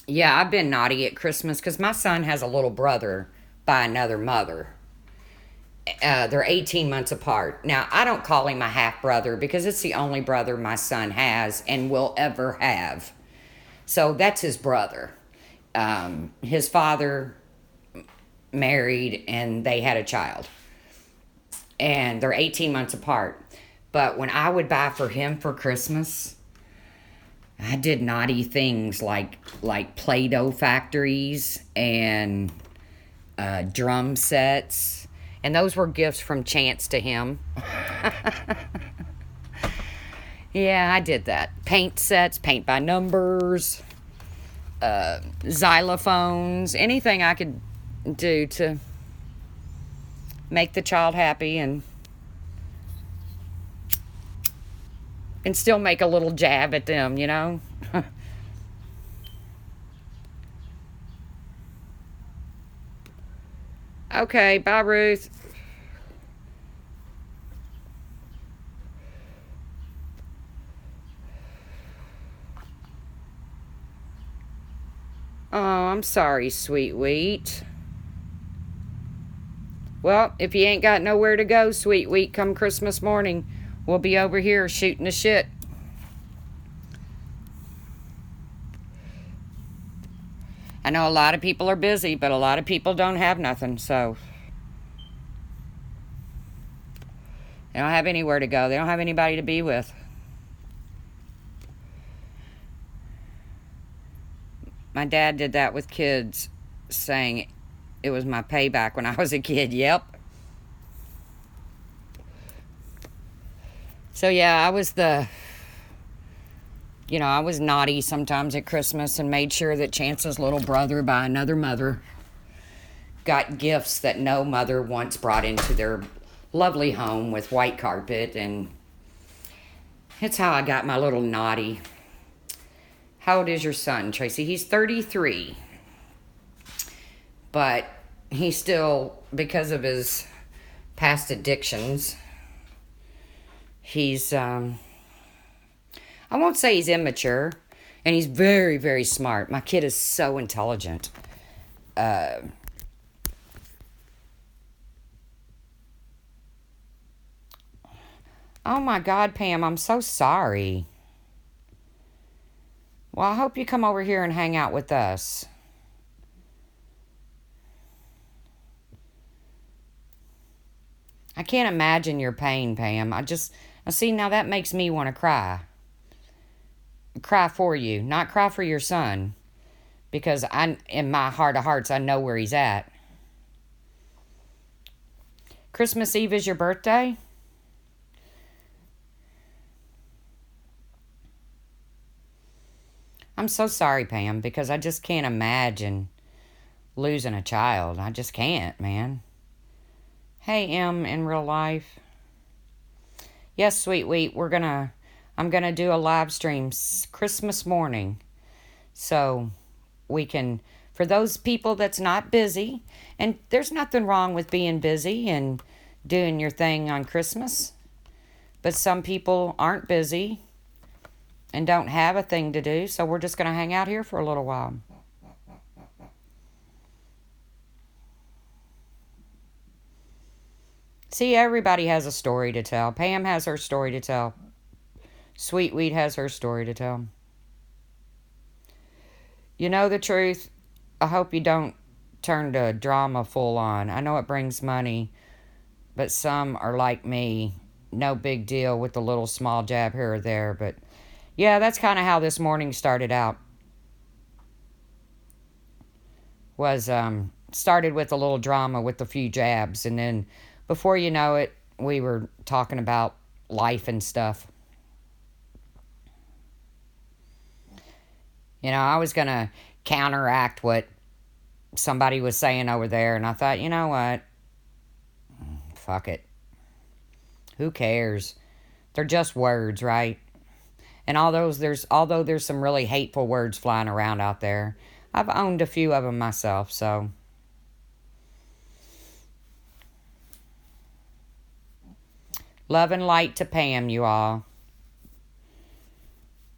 yeah, I've been naughty at Christmas because my son has a little brother by another mother. They're 18 months apart. Now, I don't call him a half brother because it's the only brother my son has and will ever have. So that's his brother. His father married and they had a child. And they're 18 months apart. But when I would buy for him for Christmas, I did naughty things like Play-Doh factories and drum sets. And those were gifts from Chance to him. Yeah, I did that. Paint sets, paint by numbers, xylophones, anything I could do to make the child happy and still make a little jab at them, you know? Okay, bye, Ruth. Oh, I'm sorry, sweet wheat. Well, if you ain't got nowhere to go, sweet wheat, come Christmas morning, we'll be over here shooting the shit. I know a lot of people are busy, but a lot of people don't have nothing, so they don't have anywhere to go. They don't have anybody to be with. My dad did that with kids, saying it was my payback when I was a kid. Yep. So yeah, I was naughty sometimes at Christmas and made sure that Chance's little brother by another mother got gifts that no mother once brought into their lovely home with white carpet. And it's how I got my little naughty. How old is your son, Tracy? He's 33. But he still, because of his past addictions, he's, I won't say he's immature, and he's very, very smart. My kid is so intelligent. Oh my God, Pam, I'm so sorry. Well, I hope you come over here and hang out with us. I can't imagine your pain, Pam. I see, now that makes me want to cry. Cry for you, not cry for your son. Because in my heart of hearts, I know where he's at. Christmas Eve is your birthday? I'm so sorry, Pam, because I just can't imagine losing a child. I just can't, man. Hey, Em, in real life. Yes, sweet wheat, I'm gonna do a live stream Christmas morning. So we can, for those people that's not busy, and there's nothing wrong with being busy and doing your thing on Christmas, but some people aren't busy and don't have a thing to do, so we're just going to hang out here for a little while. See, everybody has a story to tell. Pam has her story to tell. Sweet Wheat has her story to tell. You know the truth. I hope you don't turn to drama full on. I know it brings money, but some are like me. No big deal with the little small jab here or there. But yeah, that's kind of how this morning started out. Was started with a little drama with a few jabs, and then before you know it, we were talking about life and stuff. You know, I was gonna counteract what somebody was saying over there, and I thought, you know what? Fuck it. Who cares? They're just words, right? And although there's some really hateful words flying around out there, I've owned a few of them myself, so love and light to Pam, you all.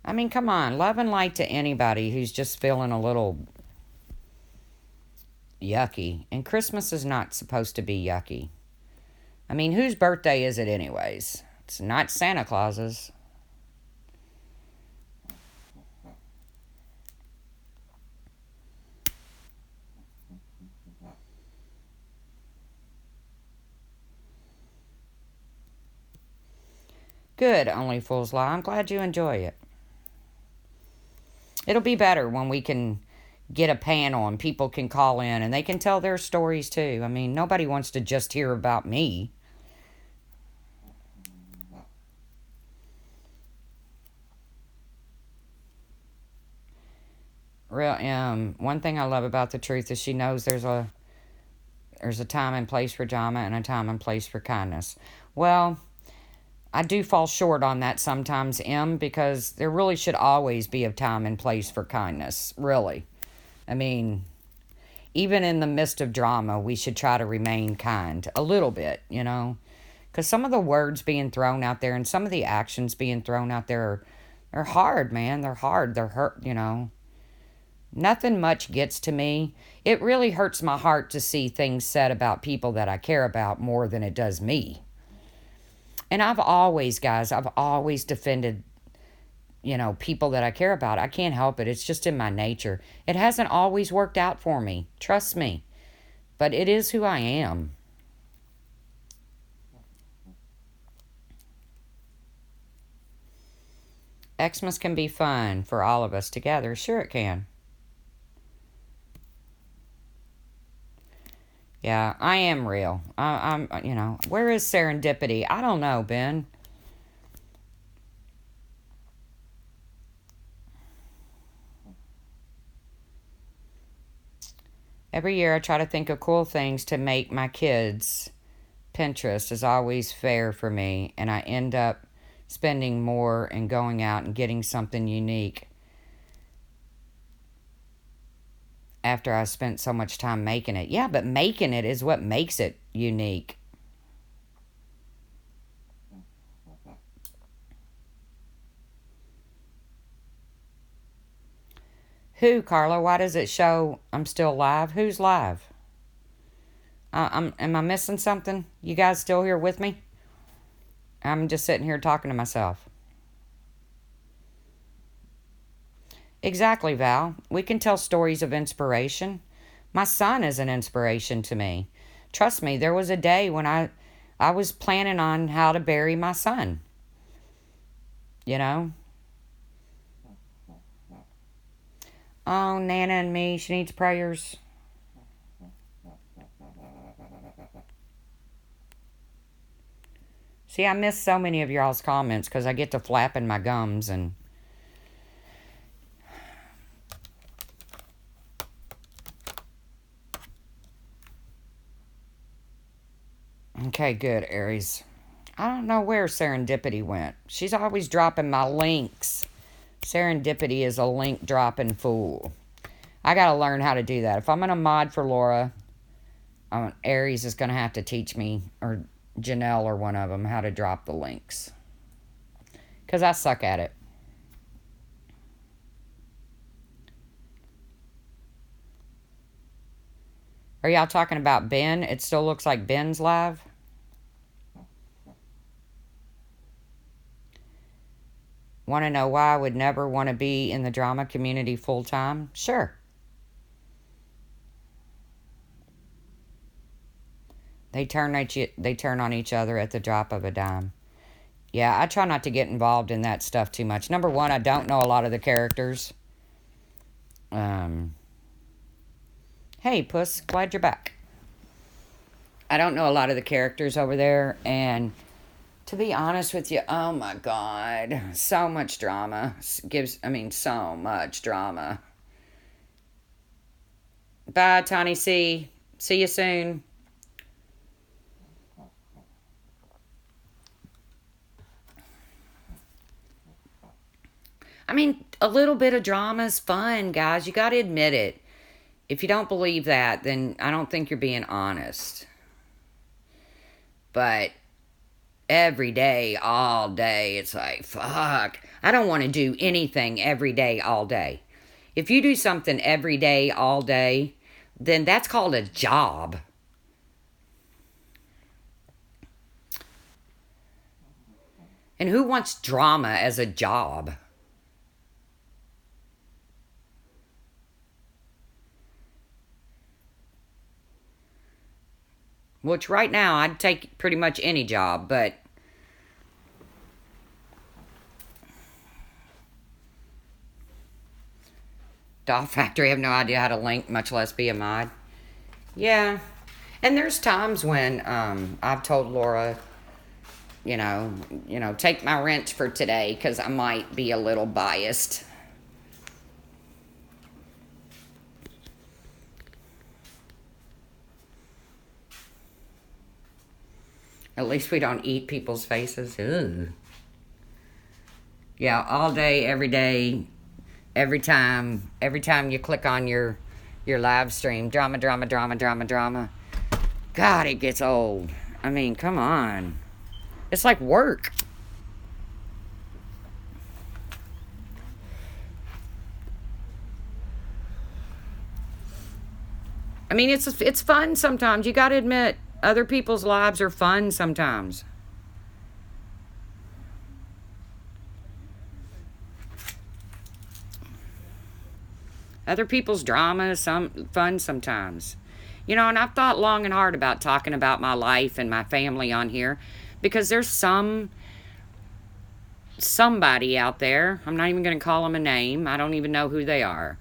I mean, come on, love and light to anybody who's just feeling a little yucky. And Christmas is not supposed to be yucky. I mean, whose birthday is it anyways? It's not Santa Claus's. Good, Only Fools Lie. I'm glad you enjoy it. It'll be better when we can get a panel and people can call in and they can tell their stories too. I mean, nobody wants to just hear about me. One thing I love about the truth is she knows there's a time and place for drama and a time and place for kindness. Well, I do fall short on that sometimes, because there really should always be a time and place for kindness, really. I mean, even in the midst of drama, we should try to remain kind a little bit, you know? Because some of the words being thrown out there and some of the actions being thrown out there are hard, man. They're hard. They're hurt, you know? Nothing much gets to me. It really hurts my heart to see things said about people that I care about more than it does me. And I've always defended, people that I care about. I can't help it. It's just in my nature. It hasn't always worked out for me. Trust me. But it is who I am. Xmas can be fun for all of us together. Sure it can. Yeah, I am real. Where is serendipity? I don't know, Ben. Every year I try to think of cool things to make my kids. Pinterest is always fair for me, and I end up spending more and going out and getting something unique after I spent so much time making it. Yeah, but making it is what makes it unique. Who, Carla? Why does it show I'm still live? Who's live? Am I missing something? You guys still here with me? I'm just sitting here talking to myself. Exactly, Val. We can tell stories of inspiration. My son is an inspiration to me. Trust me, there was a day when I was planning on how to bury my son. You know? Oh, Nana and me, she needs prayers. See, I miss so many of y'all's comments because I get to flapping my gums and... Okay, good, Aries. I don't know where Serendipity went. She's always dropping my links. Serendipity is a link dropping fool. I gotta learn how to do that. If I'm gonna mod for Laura, Aries is gonna have to teach me, or Janelle or one of them, how to drop the links. Because I suck at it. Are y'all talking about Ben? It still looks like Ben's live. Want to know why I would never want to be in the drama community full time? Sure. They turn on each other at the drop of a dime. Yeah, I try not to get involved in that stuff too much. Number one, I don't know a lot of the characters. Hey, Puss, glad you're back. I don't know a lot of the characters over there, and to be honest with you, oh my God, so much drama. So much drama. Bye, Tawny C. See you soon. I mean, a little bit of drama is fun, guys. You got to admit it. If you don't believe that, then I don't think you're being honest. But every day, all day, it's like, fuck. I don't want to do anything every day, all day. If you do something every day, all day, then that's called a job. And who wants drama as a job? Which right now, I'd take pretty much any job, but Doll Factory, I have no idea how to link, much less be a mod. Yeah. And there's times when I've told Laura, take my rent for today because I might be a little biased. At least we don't eat people's faces. Ugh. Yeah, all day, every day, every time you click on your live stream, drama. God, it gets old. I mean, come on. It's like work. I mean, it's fun sometimes. You got to admit, other people's lives are fun sometimes. Other people's drama is fun sometimes. And I've thought long and hard about talking about my life and my family on here because there's somebody out there. I'm not even going to call them a name. I don't even know who they are.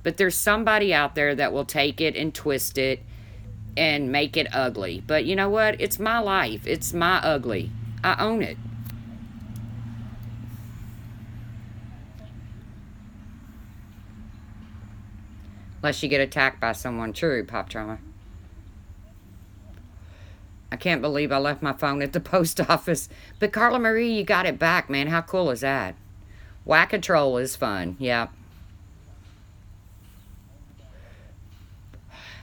But there's somebody out there that will take it and twist it and make it ugly. But you know what? It's my life. It's my ugly. I own it. Unless you get attacked by someone. True, Pop Trauma. I can't believe I left my phone at the post office. But Carla Marie, you got it back, man. How cool is that? Whack-a-Troll is fun. Yeah.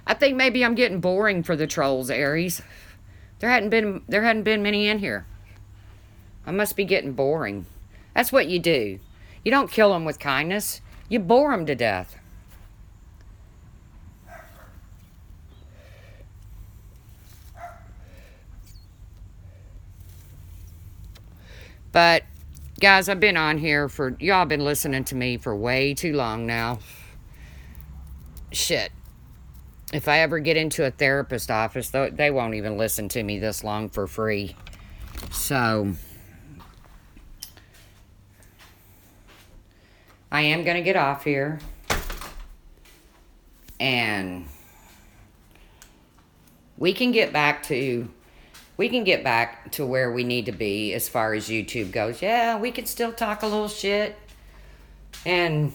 I think maybe I'm getting boring for the trolls, Aries. There hadn't been many in here. I must be getting boring. That's what you do. You don't kill them with kindness. You bore them to death. But, guys, I've been on here y'all been listening to me for way too long now. Shit. If I ever get into a therapist office, they won't even listen to me this long for free. So, I am going to get off here. And we can get back to where we need to be as far as YouTube goes. Yeah, we can still talk a little shit. And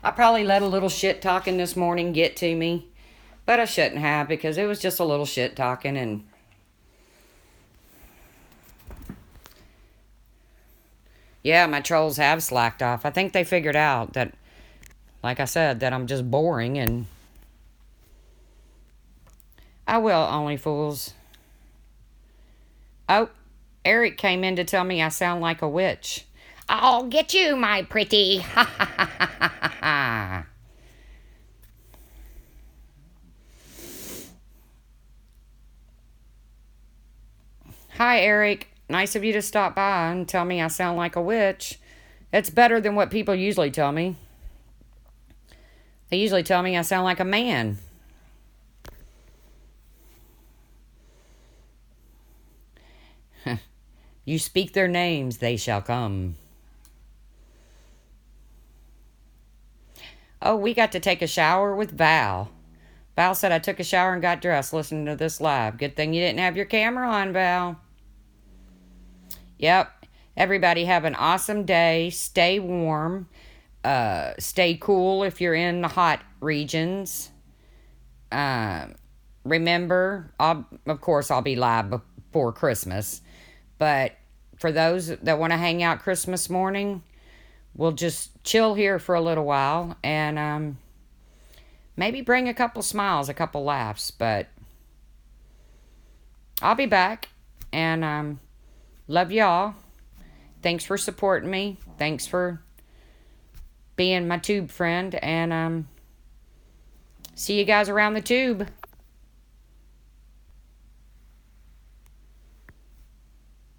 I probably let a little shit talking this morning get to me. But I shouldn't have because it was just a little shit talking and yeah, my trolls have slacked off. I think they figured out that, like I said, that I'm just boring and I will, Only Fools. Oh, Eric came in to tell me I sound like a witch. I'll get you, my pretty. Ha ha ha ha ha ha. Hi, Eric. Nice of you to stop by and tell me I sound like a witch. It's better than what people usually tell me. They usually tell me I sound like a man. You speak their names, they shall come. Oh, we got to take a shower with Val. Val said I took a shower and got dressed listening to this live. Good thing you didn't have your camera on, Val. Yep. Everybody have an awesome day. Stay warm. Stay cool if you're in the hot regions. Remember, of course, I'll be live before Christmas. But for those that want to hang out Christmas morning, we'll just chill here for a little while and maybe bring a couple smiles, a couple laughs. But I'll be back and love y'all. Thanks for supporting me. Thanks for being my tube friend. And see you guys around the tube.